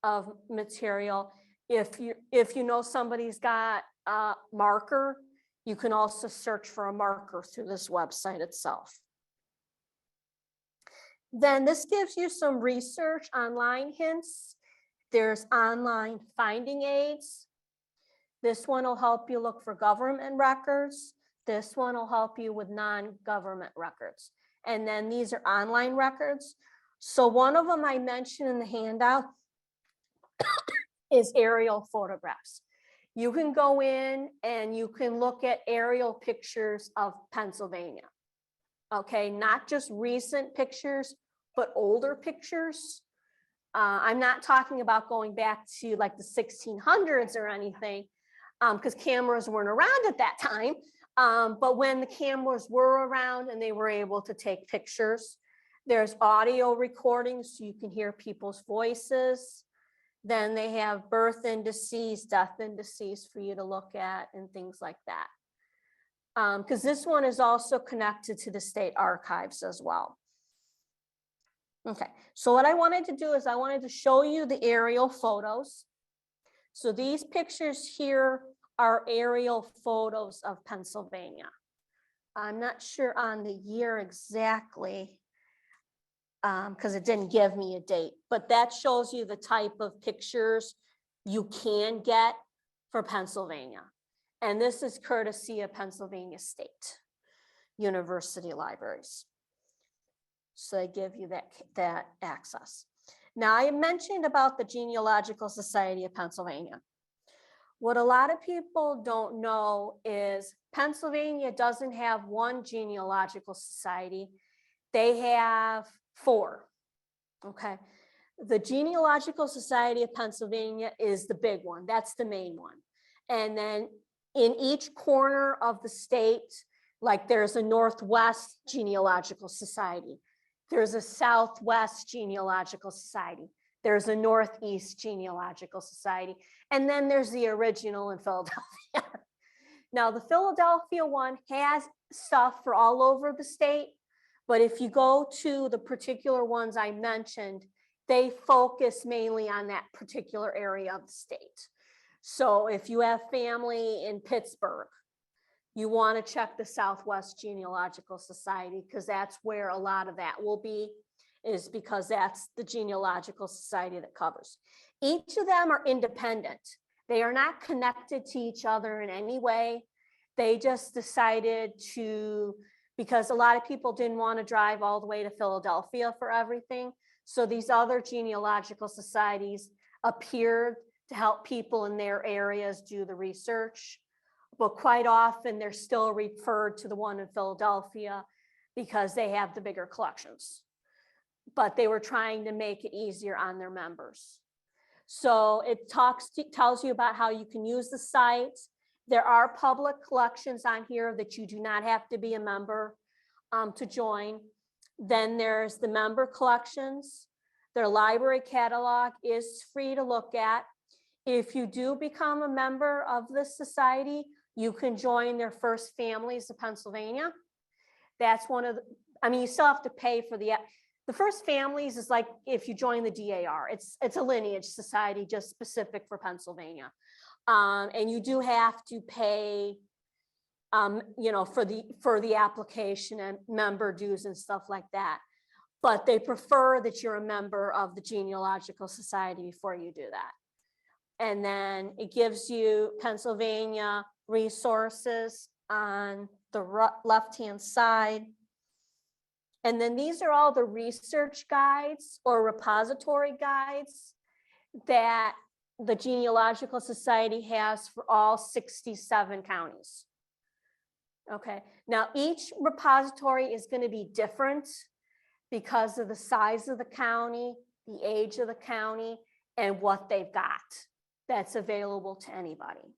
of material. If you know somebody's got a marker, you can also search for a marker through this website itself. Then this gives you some research online hints. There's online finding aids. This one will help you look for government records. This one will help you with non-government records. And then these are online records. So one of them I mentioned in the handout is aerial photographs. You can go in and you can look at aerial pictures of Pennsylvania. Okay, not just recent pictures, but older pictures. I'm not talking about going back to like the 1600s or anything, because cameras weren't around at that time. But when the cameras were around and they were able to take pictures, there's audio recordings so you can hear people's voices. Then they have birth indices, death indices for you to look at and things like that. Because this one is also connected to the state archives as well. Okay, so what I wanted to do is I wanted to show you the aerial photos. So these pictures here are aerial photos of Pennsylvania. I'm not sure on the year exactly, because it didn't give me a date, but that shows you the type of pictures you can get for Pennsylvania. And this is courtesy of Pennsylvania State University Libraries. So they give you that access. Now I mentioned about the Genealogical Society of Pennsylvania. What a lot of people don't know is Pennsylvania doesn't have one genealogical society. They have 4, okay? The Genealogical Society of Pennsylvania is the big one. That's the main one. And then in each corner of the state, like there's a Northwest Genealogical Society. There's a Southwest Genealogical Society. There's a Northeast Genealogical Society. And then there's the original in Philadelphia. Now, the Philadelphia one has stuff for all over the state, but if you go to the particular ones I mentioned, they focus mainly on that particular area of the state. So if you have family in Pittsburgh, you want to check the Southwest Genealogical Society because that's where a lot of that will be, is because that's the genealogical society that covers. Each of them are independent. They are not connected to each other in any way. They just decided to, because a lot of people didn't want to drive all the way to Philadelphia for everything. So these other genealogical societies appeared to help people in their areas do the research. But quite often they're still referred to the one in Philadelphia because they have the bigger collections. But they were trying to make it easier on their members. So it tells you about how you can use the site. There are public collections on here that you do not have to be a member to join. Then there's the member collections. Their library catalog is free to look at. If you do become a member of this society, you can join their First Families of Pennsylvania. That's one of the, I mean, you still have to pay for the First Families is like if you join the DAR, it's a lineage society just specific for Pennsylvania. And you do have to pay, for the application and member dues and stuff like that. But they prefer that you're a member of the Genealogical Society before you do that. And then it gives you Pennsylvania resources on the left-hand side. And then these are all the research guides or repository guides that the Genealogical Society has for all 67 counties. Okay, now each repository is going to be different because of the size of the county, the age of the county, and what they've got that's available to anybody.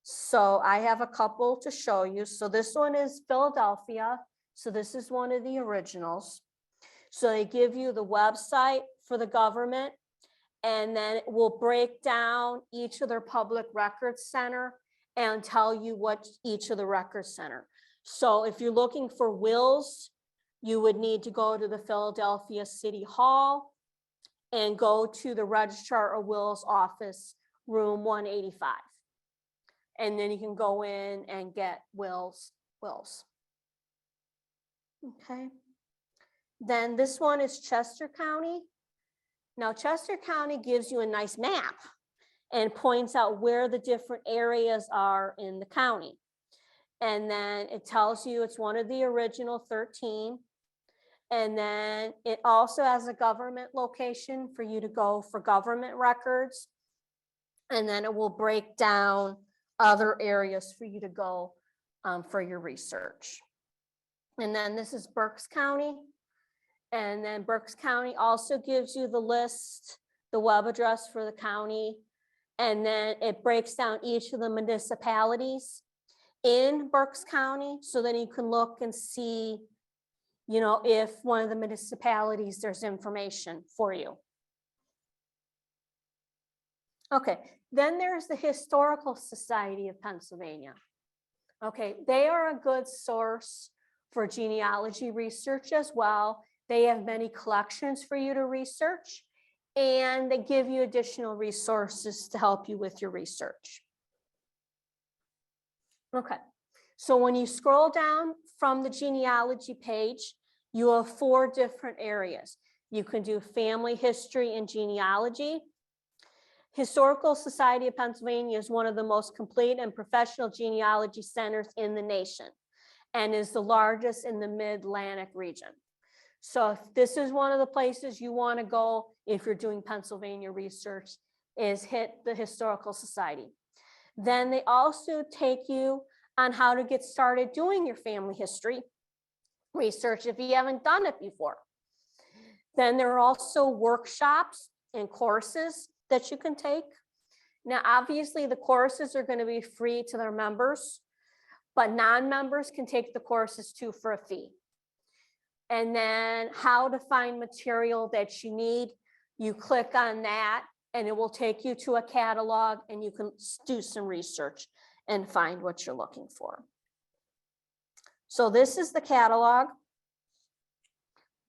So I have a couple to show you. So this one is Philadelphia. So this is one of the originals. So they give you the website for the government, and then it will break down each of their public records center and tell you what each of the records center. So if you're looking for wills, you would need to go to the Philadelphia City Hall and go to the Registrar of Wills office, room 185. And then you can go in and get wills. Okay. Then this one is Chester County. Now, Chester County gives you a nice map and points out where the different areas are in the county. And then it tells you it's one of the original 13. And then it also has a government location for you to go for government records. And then it will break down other areas for you to go for your research. And then this is Berks County. And then Berks County also gives you the list, the web address for the county. And then it breaks down each of the municipalities in Berks County. So then you can look and see, if one of the municipalities, there's information for you. Okay, then there's the Historical Society of Pennsylvania. Okay, they are a good source for genealogy research as well. They have many collections for you to research, and they give you additional resources to help you with your research. Okay, so when you scroll down from the genealogy page, you have 4 different areas. You can do family history and genealogy. Historical Society of Pennsylvania is one of the most complete and professional genealogy centers in the nation and is the largest in the Mid-Atlantic region. So if this is one of the places you want to go if you're doing Pennsylvania research, is hit the Historical Society. Then they also take you on how to get started doing your family history research if you haven't done it before. Then there are also workshops and courses that you can take. Now, obviously, the courses are going to be free to their members, but non-members can take the courses too for a fee. And then how to find material that you need, you click on that and it will take you to a catalog and you can do some research and find what you're looking for. So this is the catalog.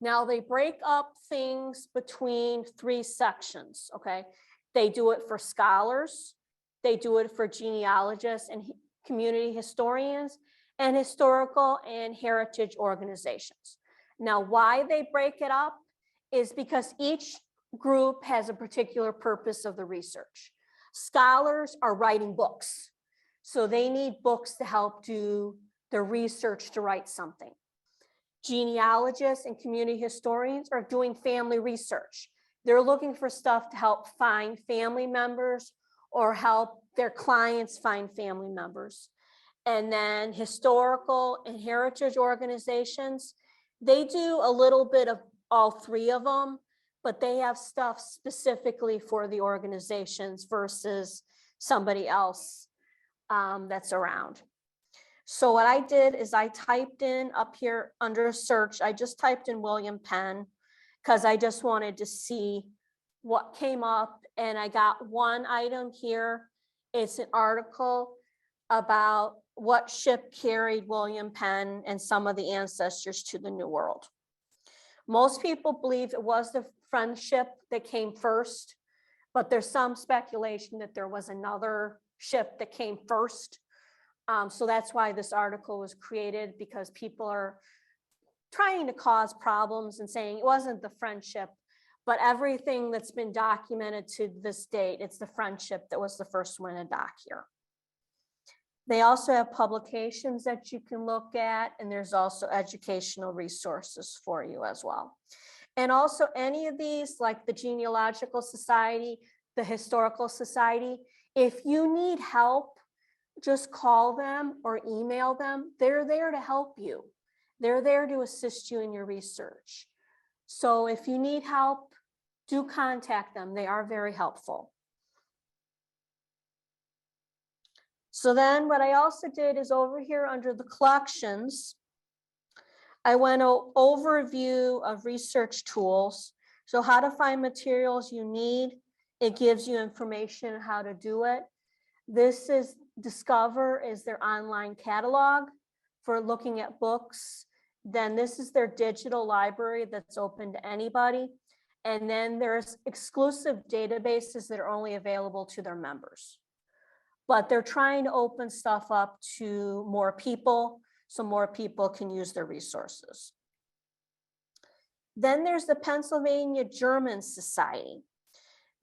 Now they break up things between 3 sections, okay? They do it for scholars, they do it for genealogists and community historians, and historical and heritage organizations. Now, why they break it up is because each group has a particular purpose of the research. Scholars are writing books, so they need books to help do the research to write something. Genealogists and community historians are doing family research. They're looking for stuff to help find family members or help their clients find family members. And then historical and heritage organizations, they do a little bit of all 3 of them, but they have stuff specifically for the organizations versus somebody else that's around. So what I did is I typed in up here under search, I just typed in William Penn because I just wanted to see what came up, and I got one item here. It's an article about what ship carried William Penn and some of the ancestors to the New World. Most people believe it was the Friendship that came first, but there's some speculation that there was another ship that came first. So that's why this article was created, because people are trying to cause problems and saying it wasn't the French ship, but everything that's been documented to this date, it's the French ship that was the first one to dock here. They also have publications that you can look at, and there's also educational resources for you as well. And also any of these, like the Genealogical Society, the Historical Society, if you need help, just call them or email them. They're there to help you. They're there to assist you in your research. So if you need help, do contact them. They are very helpful. So then what I also did is over here under the collections, I went an overview of research tools. So how to find materials you need. It gives you information on how to do it. This is Discover is their online catalog for looking at books. Then this is their digital library that's open to anybody. And then there's exclusive databases that are only available to their members. But they're trying to open stuff up to more people so more people can use their resources. Then there's the Pennsylvania German Society.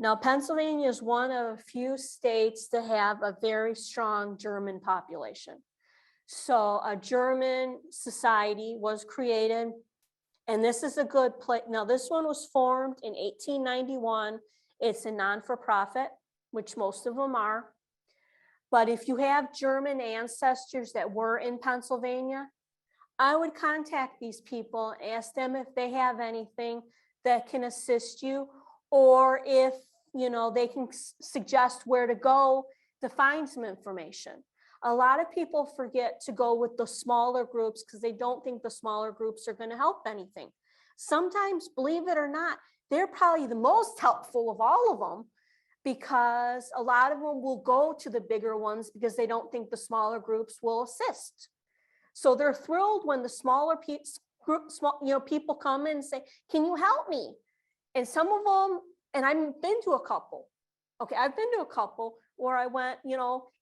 Now, Pennsylvania is one of a few states that have a very strong German population. So a German society was created, and this is a good place. Now, this one was formed in 1891. It's a non-for-profit, which most of them are. But if you have German ancestors that were in Pennsylvania, I would contact these people, ask them if they have anything that can assist you, or if they can suggest where to go to find some information. A lot of people forget to go with the smaller groups because they don't think the smaller groups are going to help anything. Sometimes, believe it or not, they're probably the most helpful of all of them, because a lot of them will go to the bigger ones because they don't think the smaller groups will assist. So they're thrilled when the smaller people come in and say, "Can you help me?" And some of them, and I've been to a couple. Okay, I've been to a couple where I went,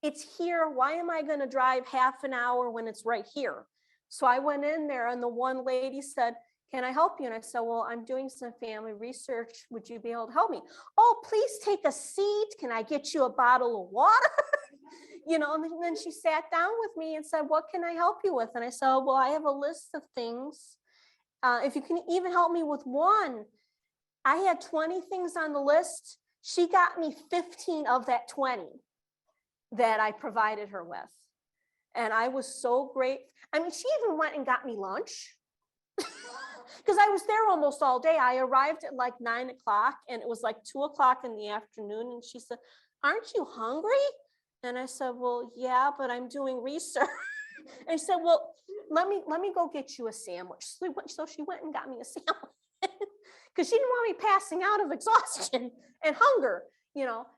it's here. Why am I going to drive half an hour when it's right here? So I went in there, and the one lady said, "Can I help you?" And I said, "Well, I'm doing some family research. Would you be able to help me?" "Oh, please take a seat. Can I get you a bottle of water?" And then she sat down with me and said, "What can I help you with?" And I said, "Well, I have a list of things. If you can even help me with one." I had 20 things on the list. She got me 15 of that 20 that I provided her with. And I was so great. I mean, she even went and got me lunch. Because I was there almost all day. I arrived at like 9 o'clock, and it was like 2 o'clock in the afternoon. And she said, "Aren't you hungry?" And I said, "Well, yeah, but I'm doing research." And she said, "Well, let me go get you a sandwich." So she went and got me a sandwich because she didn't want me passing out of exhaustion and hunger.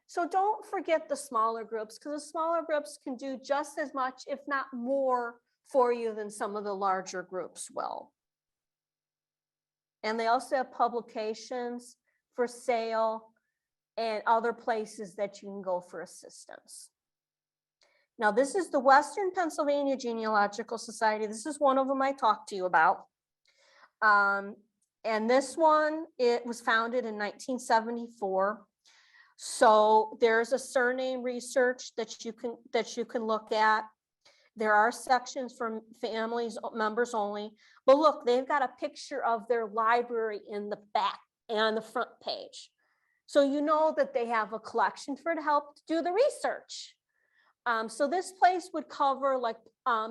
So don't forget the smaller groups, because the smaller groups can do just as much, if not more, for you than some of the larger groups will. And they also have publications for sale and other places that you can go for assistance. Now, this is the Western Pennsylvania Genealogical Society. This is one of them I talked to you about. And this one, it was founded in 1974. So there's a surname research that you can look at. There are sections for families, members only. But look, they've got a picture of their library in the back and on the front page. So you know that they have a collection to help do the research. So this place would cover like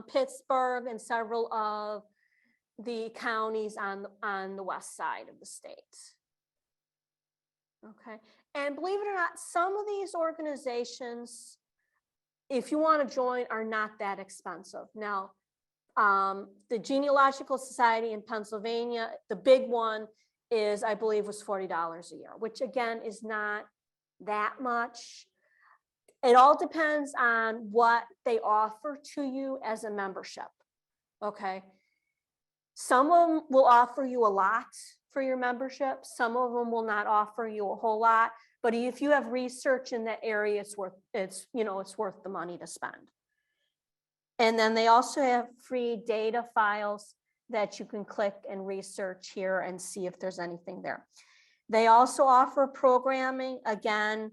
Pittsburgh and several of the counties on the west side of the state. Okay, and believe it or not, some of these organizations, if you want to join, are not that expensive. Now, the Genealogical Society in Pennsylvania, the big one is, I believe, was $40 a year, which again is not that much. It all depends on what they offer to you as a membership. Okay, some of them will offer you a lot for your membership. Some of them will not offer you a whole lot. But if you have research in that area, it's worth the money to spend. And then they also have free data files that you can click and research here and see if there's anything there. They also offer programming. Again,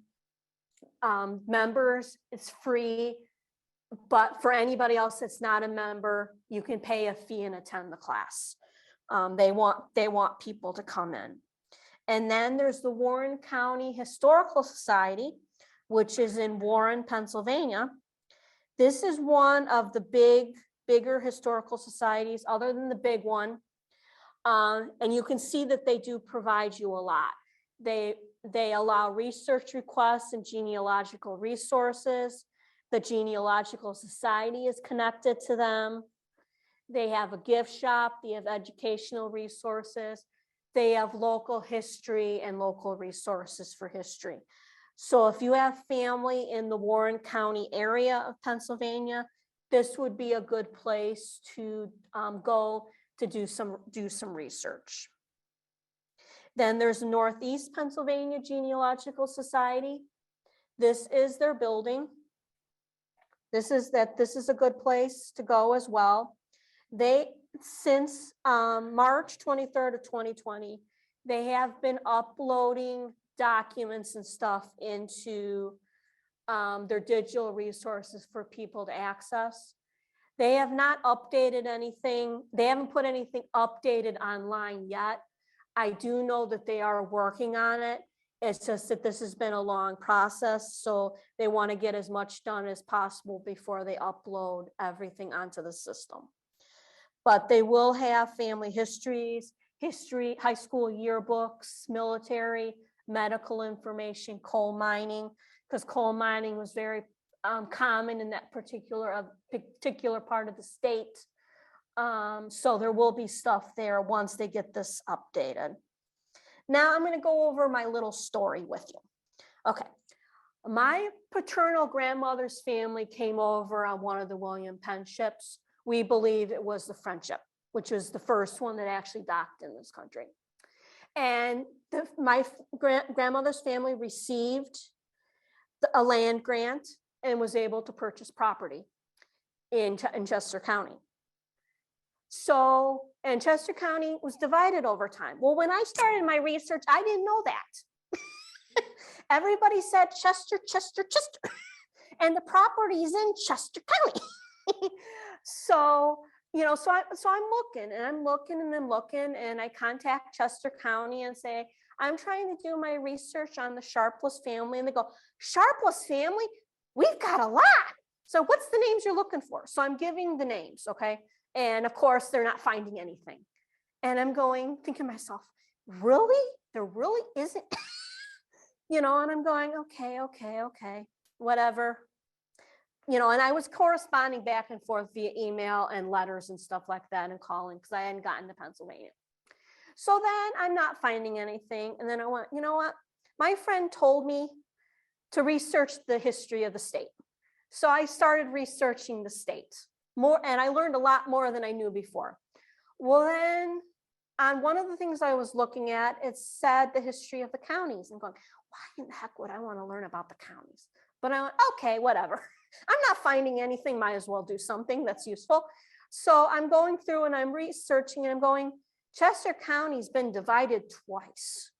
members, it's free, but for anybody else that's not a member, you can pay a fee and attend the class. They want people to come in. And then there's the Warren County Historical Society, which is in Warren, Pennsylvania. This is one of the bigger historical societies, other than the big one. And you can see that they do provide you a lot. They allow research requests and genealogical resources. The Genealogical Society is connected to them. They have a gift shop. They have educational resources. They have local history and local resources for history. So if you have family in the Warren County area of Pennsylvania, this would be a good place to go to do some research. Then there's the Northeast Pennsylvania Genealogical Society. This is their building. This is a good place to go as well. Since March 23rd of 2020, they have been uploading documents and stuff into their digital resources for people to access. They have not updated anything. They haven't put anything updated online yet. I do know that they are working on it. It's just that this has been a long process, so they want to get as much done as possible before they upload everything onto the system. But they will have family histories, high school yearbooks, military, medical information, coal mining, because coal mining was very common in that particular part of the state. So there will be stuff there once they get this updated. Now I'm going to go over my little story with you. Okay. My paternal grandmother's family came over on one of the William Penn ships. We believe it was the Friendship, which was the first one that actually docked in this country. And my grandmother's family received a land grant and was able to purchase property in Chester County. So, and Chester County was divided over time. Well, when I started my research, I didn't know that. Everybody said Chester, Chester, Chester, and the property is in Chester County. So, so I'm looking and I'm looking and I contact Chester County and say, I'm trying to do my research on the Sharpless family. And they go, Sharpless family? We've got a lot. So what's the names you're looking for? So I'm giving the names, okay? And of course, they're not finding anything. And I'm thinking to myself, really? There really isn't? And I'm going, okay, whatever. And I was corresponding back and forth via email and letters and stuff like that and calling because I hadn't gotten to Pennsylvania. So then I'm not finding anything. And then I went, you know what? My friend told me to research the history of the state. So I started researching the state more, and I learned a lot more than I knew before. Well, then on one of the things I was looking at, it said the history of the counties. I'm going, why in the heck would I want to learn about the counties? But I went, okay, whatever. I'm not finding anything, might as well do something that's useful. So I'm going through and I'm researching and I'm going, Chester County's been divided twice.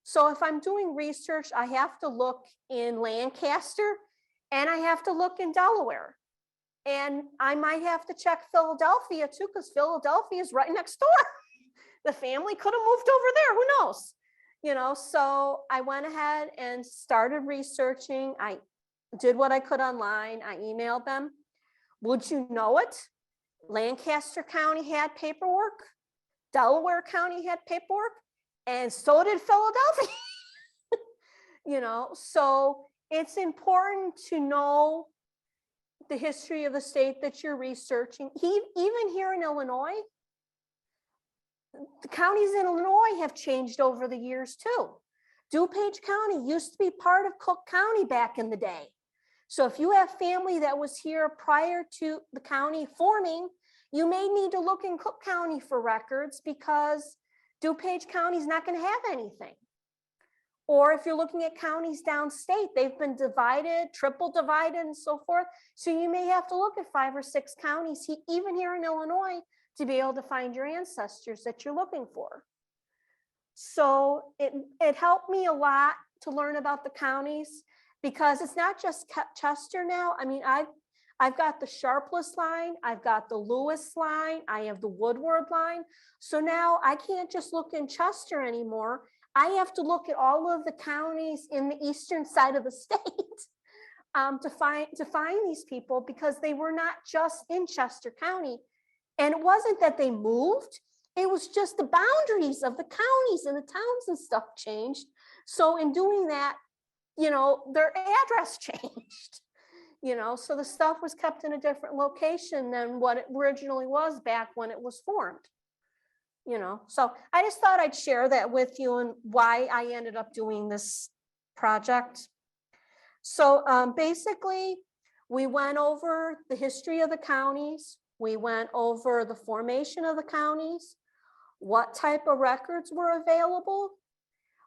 So if I'm doing research, I have to look in Lancaster and I have to look in Delaware. And I might have to check Philadelphia too, because Philadelphia is right next door. The family could have moved over there, who knows? So I went ahead and started researching. I did what I could online. I emailed them. Would you know it? Lancaster County had paperwork. Delaware County had paperwork. And so did Philadelphia. So it's important to know the history of the state that you're researching. Even here in Illinois, the counties in Illinois have changed over the years too. DuPage County used to be part of Cook County back in the day. So if you have family that was here prior to the county forming, you may need to look in Cook County for records because DuPage County is not going to have anything. Or if you're looking at counties downstate, they've been divided, triple divided and so forth. So you may have to look at 5 or 6 counties, even here in Illinois, to be able to find your ancestors that you're looking for. So it helped me a lot to learn about the counties, because it's not just Chester now. I mean, I've got the Sharpless line, I've got the Lewis line, I have the Woodward line. So now I can't just look in Chester anymore. I have to look at all of the counties in the eastern side of the state to find these people, because they were not just in Chester County. And it wasn't that they moved, it was just the boundaries of the counties and the towns and stuff changed. So in doing that, their address changed, so the stuff was kept in a different location than what it originally was back when it was formed. So I just thought I'd share that with you and why I ended up doing this project. So basically, we went over the history of the counties. We went over the formation of the counties, what type of records were available,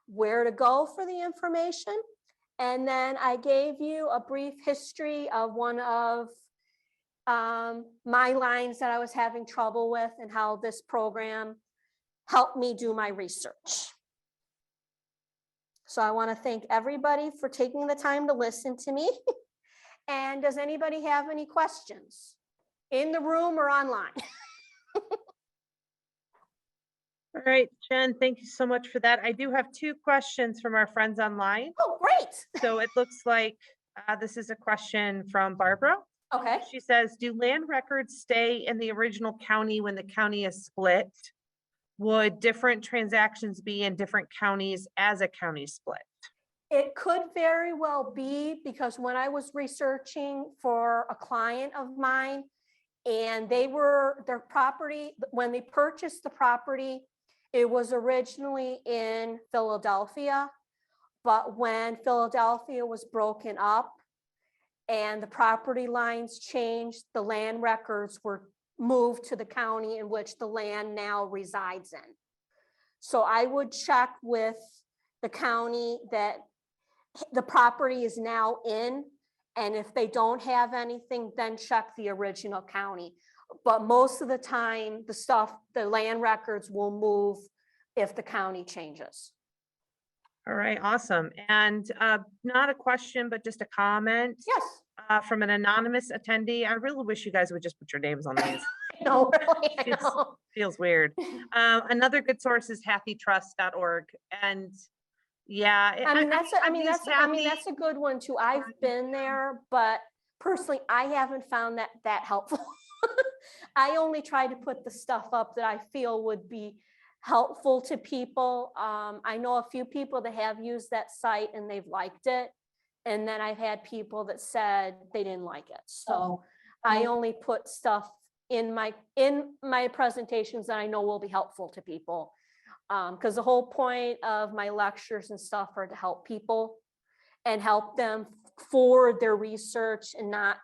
where to go for the information. And then I gave you a brief history of one of my lines that I was having trouble with, and how this program helped me do my research. So I want to thank everybody for taking the time to listen to me. And does anybody have any questions in the room or online? All right, Jen, thank you so much for that. I do have 2 questions from our friends online. Oh, great. So it looks like this is a question from Barbara. Okay. She says, do land records stay in the original county when the county is split? Would different transactions be in different counties as a county split? It could very well be, because when I was researching for a client of mine, and their property, when they purchased the property, it was originally in Philadelphia, but when Philadelphia was broken up and the property lines changed, the land records were moved to the county in which the land now resides in. So I would check with the county that the property is now in, and if they don't have anything, then check the original county. But most of the time, the land records will move if the county changes. All right, awesome. And not a question, but just a comment. Yes. From an anonymous attendee. I really wish you guys would just put your names on these. No, really, I know. Feels weird. Another good source is hathytrust.org. And yeah, that's a good one too. I've been there, but personally, I haven't found that helpful. I only try to put the stuff up that I feel would be helpful to people. I know a few people that have used that site and they've liked it. And then I've had people that said they didn't like it. So I only put stuff in my presentations that I know will be helpful to people. Because the whole point of my lectures and stuff are to help people and help them forward their research and not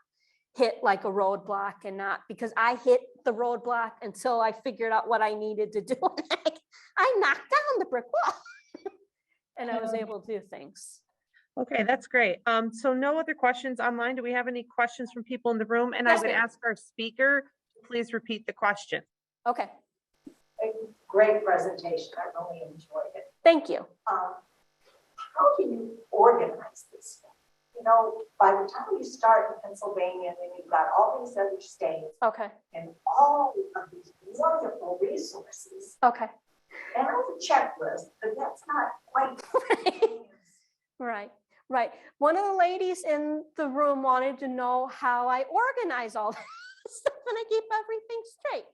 hit like a roadblock, and not, because I hit the roadblock until I figured out what I needed to do. I knocked down the brick wall and I was able to do things. Okay, that's great. So no other questions online. Do we have any questions from people in the room? And Yes, I would ask our speaker, to please repeat the question. Okay. A great presentation. I really enjoyed it. Thank you. How do you organize this stuff? By the time you start in Pennsylvania, then you've got all these other states. Okay. And all of these wonderful resources. Okay. And I have a checklist, but that's not quite. Right. One of the ladies in the room wanted to know how I organize all that stuff and I keep everything straight.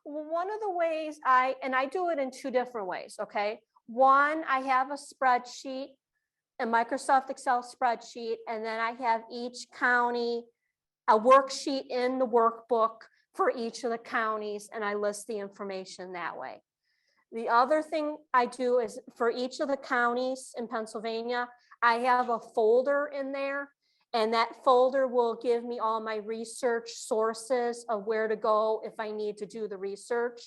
One of the ways I do it in 2 different ways, okay? One, I have a spreadsheet, a Microsoft Excel spreadsheet, and then I have each county, a worksheet in the workbook for each of the counties, and I list the information that way. The other thing I do is for each of the counties in Pennsylvania, I have a folder in there, and that folder will give me all my research sources of where to go if I need to do the research.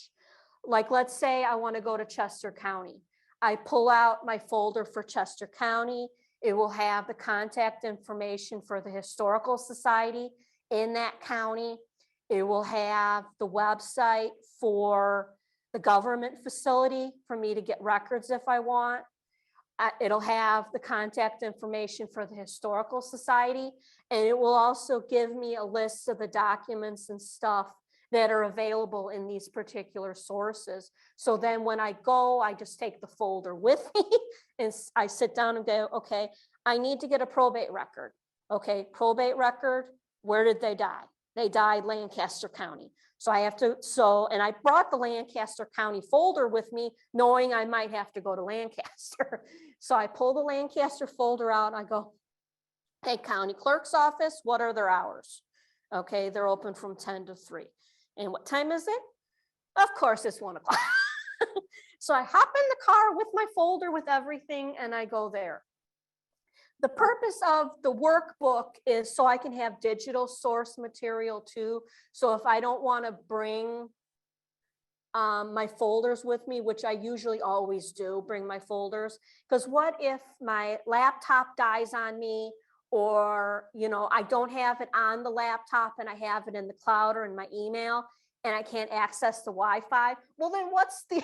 Like, let's say I want to go to Chester County. I pull out my folder for Chester County. It will have the contact information for the Historical Society in that county. It will have the website for the government facility for me to get records if I want. It'll have the contact information for the Historical Society, and it will also give me a list of the documents and stuff that are available in these particular sources. So then when I go, I just take the folder with me and I sit down and go, okay, I need to get a probate record. Okay, probate record, where did they die? They died Lancaster County. So I have to, and I brought the Lancaster County folder with me, knowing I might have to go to Lancaster. So I pull the Lancaster folder out and I go, hey, county clerk's office, what are their hours? Okay, they're open from 10 to 3. And what time is it? Of course, it's 1 o'clock. So I hop in the car with my folder with everything and I go there. The purpose of the workbook is so I can have digital source material too. So if I don't want to bring my folders with me, which I usually always do, bring my folders, because what if my laptop dies on me, or, you know, I don't have it on the laptop and I have it in the cloud or in my email and I can't access the Wi-Fi? Well, then what's the,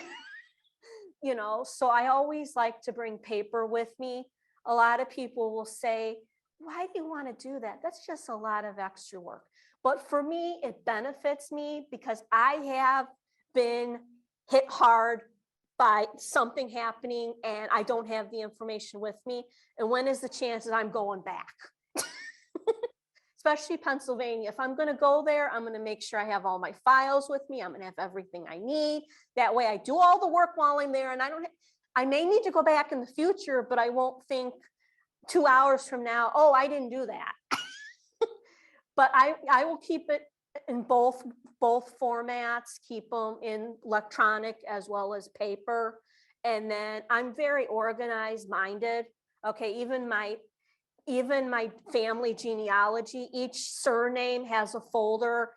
you know, so I always like to bring paper with me. A lot of people will say, why do you want to do that? That's just a lot of extra work. But for me, it benefits me because I have been hit hard by something happening and I don't have the information with me. And when is the chances I'm going back? Especially Pennsylvania. If I'm going to go there, I'm going to make sure I have all my files with me. I'm going to have everything I need. That way I do all the work while I'm there, and I may need to go back in the future, but I won't think 2 hours from now, oh, I didn't do that. But I will keep it in both formats, keep them in electronic as well as paper. And then I'm very organized minded. Okay, even my family genealogy, each surname has a folder.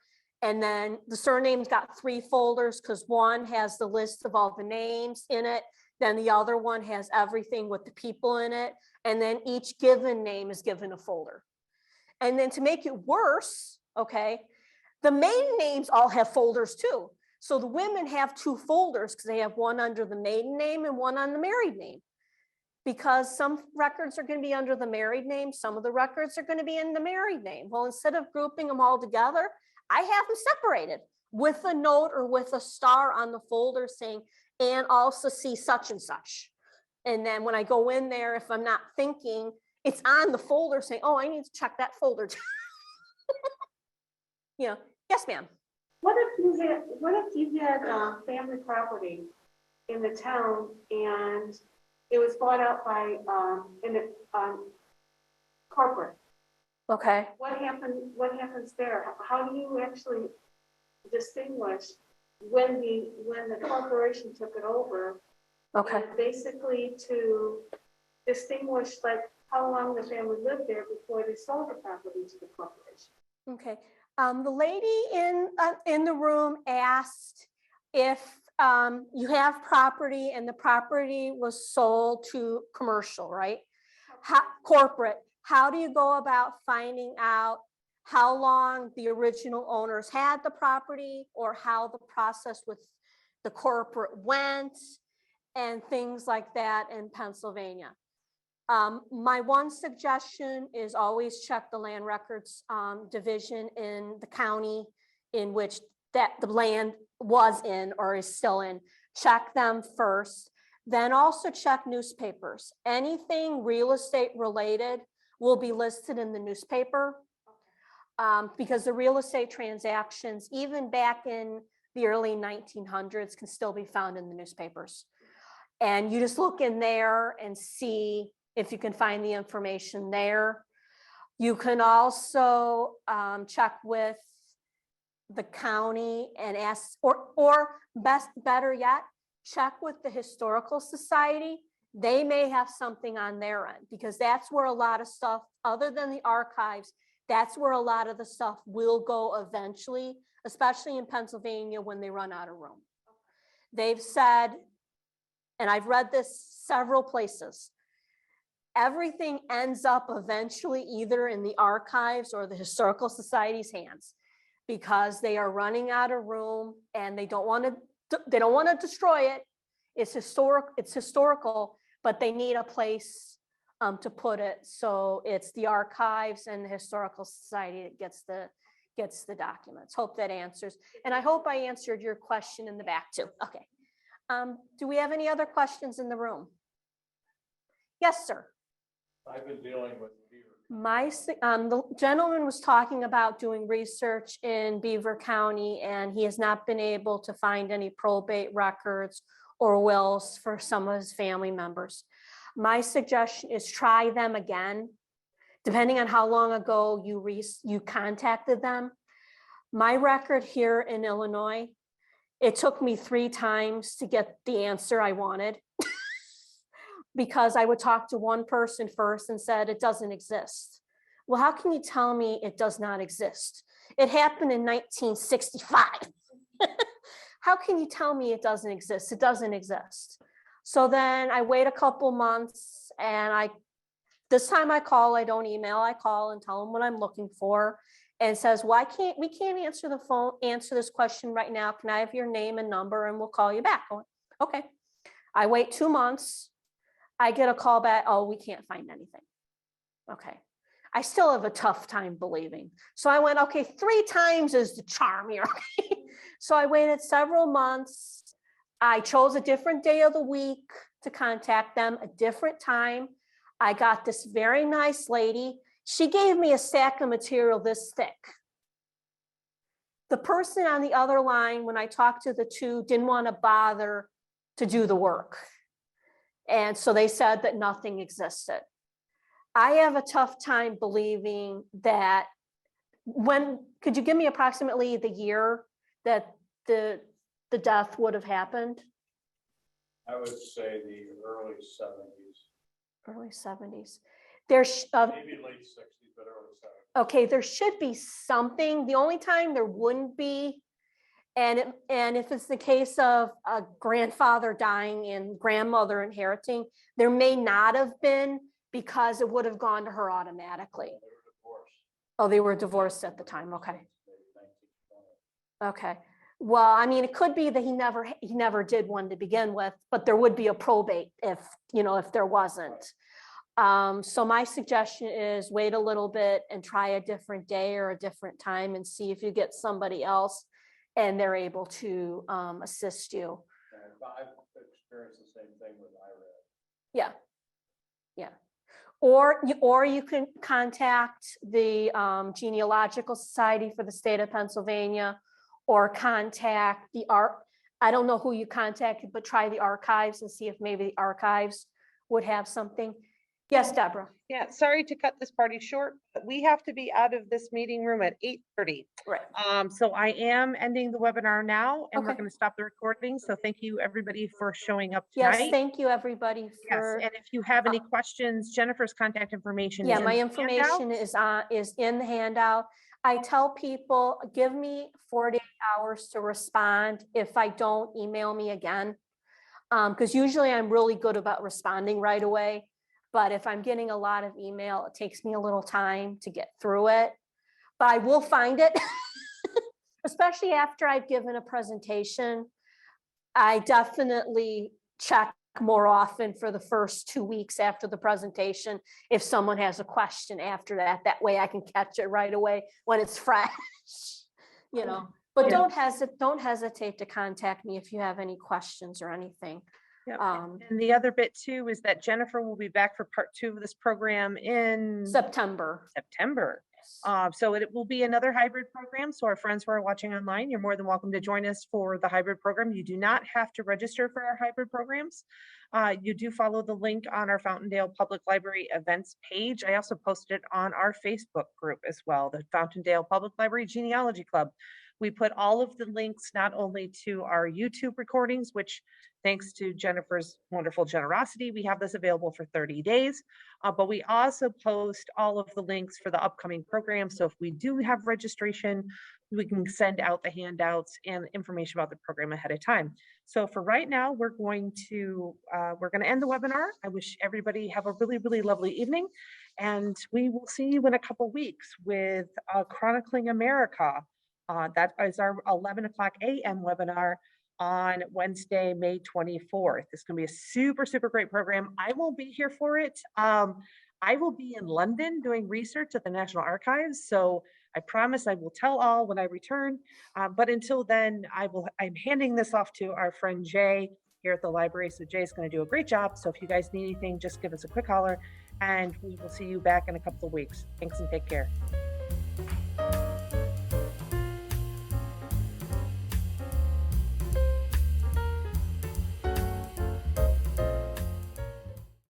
And then the surname's got 3 folders because one has the list of all the names in it. Then the other one has everything with the people in it. And then each given name is given a folder. And then to make it worse, okay, the maiden names all have folders too. So the women have 2 folders because they have one under the maiden name and one on the married name. Because some records are going to be under the married name, some of the records are going to be in the married name. Well, instead of grouping them all together, I have them separated with a note or with a star on the folder saying, and also see such and such. And then when I go in there, if I'm not thinking, it's on the folder saying, oh, I need to check that folder. You know, yes, ma'am. What if you had family property in the town and it was bought out by corporate? Okay. What happens there? How do you actually distinguish when the corporation took it over? Okay. And basically to distinguish like how long the family lived there before they sold the property to the corporation. Okay. The lady in the room asked if you have property and the property was sold to commercial, right? Corporate. How do you go about finding out how long the original owners had the property or how the process with the corporate went and things like that in Pennsylvania? My one suggestion is always check the land records division in the county in which that the land was in or is still in. Check them first. Then also check newspapers. Anything real estate related will be listed in the newspaper because the real estate transactions, even back in the early 1900s, can still be found in the newspapers. And you just look in there and see if you can find the information there. You can also check with the county and ask, or better yet, check with the Historical Society. They may have something on their end because that's where a lot of stuff, other than the archives, that's where a lot of the stuff will go eventually, especially in Pennsylvania when they run out of room. They've said and I've read this several places, everything ends up eventually either in the archives or the Historical Society's hands, because they are running out of room and they don't want to destroy it. It's historical, but they need a place to put it. So it's the archives and the Historical Society that gets the documents. Hope that answers. And I hope I answered your question in the back too. Okay. Do we have any other questions in the room? Yes, sir. I've been dealing with beaver. The gentleman was talking about doing research in Beaver County, and he has not been able to find any probate records or wills for some of his family members. My suggestion is try them again, depending on how long ago you contacted them. My record here in Illinois, it took me 3 times to get the answer I wanted. Because I would talk to one person first and said, it doesn't exist. Well, how can you tell me it does not exist? It happened in 1965. How can you tell me it doesn't exist? It doesn't exist. So then I wait a couple months, and this time I call, I don't email, I call and tell them what I'm looking for, and says, we can't answer this question right now. Can I have your name and number and we'll call you back? Okay. I wait 2 months. I get a call back, oh, we can't find anything. Okay. I still have a tough time believing. So I went, okay, 3 times is the charm here. So I waited several months. I chose a different day of the week to contact them, a different time. I got this very nice lady. She gave me a stack of material this thick. The person on the other line, when I talked to the 2, didn't want to bother to do the work. And so they said that nothing existed. I have a tough time believing that could you give me approximately the year that the death would have happened? I would say the early 70s. Early 70s. There's Maybe late 60s, but early 70s. Okay, there should be something. The only time there wouldn't be, and if it's the case of a grandfather dying and grandmother inheriting, there may not have been, because it would have gone to her automatically. They were divorced. Oh, they were divorced at the time. Okay. Maybe 1920. Okay. Well, I mean, it could be that he never did one to begin with, but there would be a probate if there wasn't. So my suggestion is wait a little bit and try a different day or a different time and see if you get somebody else and they're able to assist you. I've experienced the same thing with IRAD. Yeah. Yeah. Or you can contact the Genealogical Society for the state of Pennsylvania, or contact I don't know who you contacted, but try the archives and see if maybe the archives would have something. Yes, Deborah. Yeah, sorry to cut this party short, but we have to be out of this meeting room at 8:30. Right. So I am ending the webinar now, and we're Okay. going to stop the recording. So thank you, everybody, for showing up Yes, tonight. thank you, everybody, Yes, for. and if you have any questions, Jennifer's contact information. Yeah, is in my the information handout. is in the handout. I tell people, give me 48 hours to respond. If I don't, email me again. Because usually I'm really good about responding right away. But if I'm getting a lot of email, it takes me a little time to get through it. But I will find it, especially after I've given a presentation. I definitely check more often for the first 2 weeks after the presentation if someone has a question after that. That way I can catch it right away when it's fresh. But Yeah. don't hesitate to contact me if you have any questions or anything. Yep. And the other bit too is that Jennifer will be back for part 2 of this program in September. So it will be another hybrid program. So our friends who are watching online, you're more than welcome to join us for the hybrid program. You do not have to register for our hybrid programs. You do follow the link on our Fountaindale Public Library events page. I also posted it on our Facebook group as well, the Fountaindale Public Library Geneaology Club. We put all of the links not only to our YouTube recordings, which thanks to Jennifer's wonderful generosity, we have this available for 30 days, but we also post all of the links for the upcoming program. So if we do have registration we can send out the handouts and information about the program ahead of time. So for right now, we're going to end the webinar. I wish everybody have a really, really lovely evening. And we will see you in a couple weeks with Chronicling America. That is our 11 o'clock a.m. webinar on Wednesday, May 24th. It's going to be a super, super great program. I won't be here for it. I will be in London doing research at the National Archives. So I promise I will tell all when I return. But until then, I'm handing this off to our friend Jay here at the library. So Jay's going to do a great job. So if you guys need anything, just give us a quick holler and we will see you back in a couple of weeks. Thanks and take care.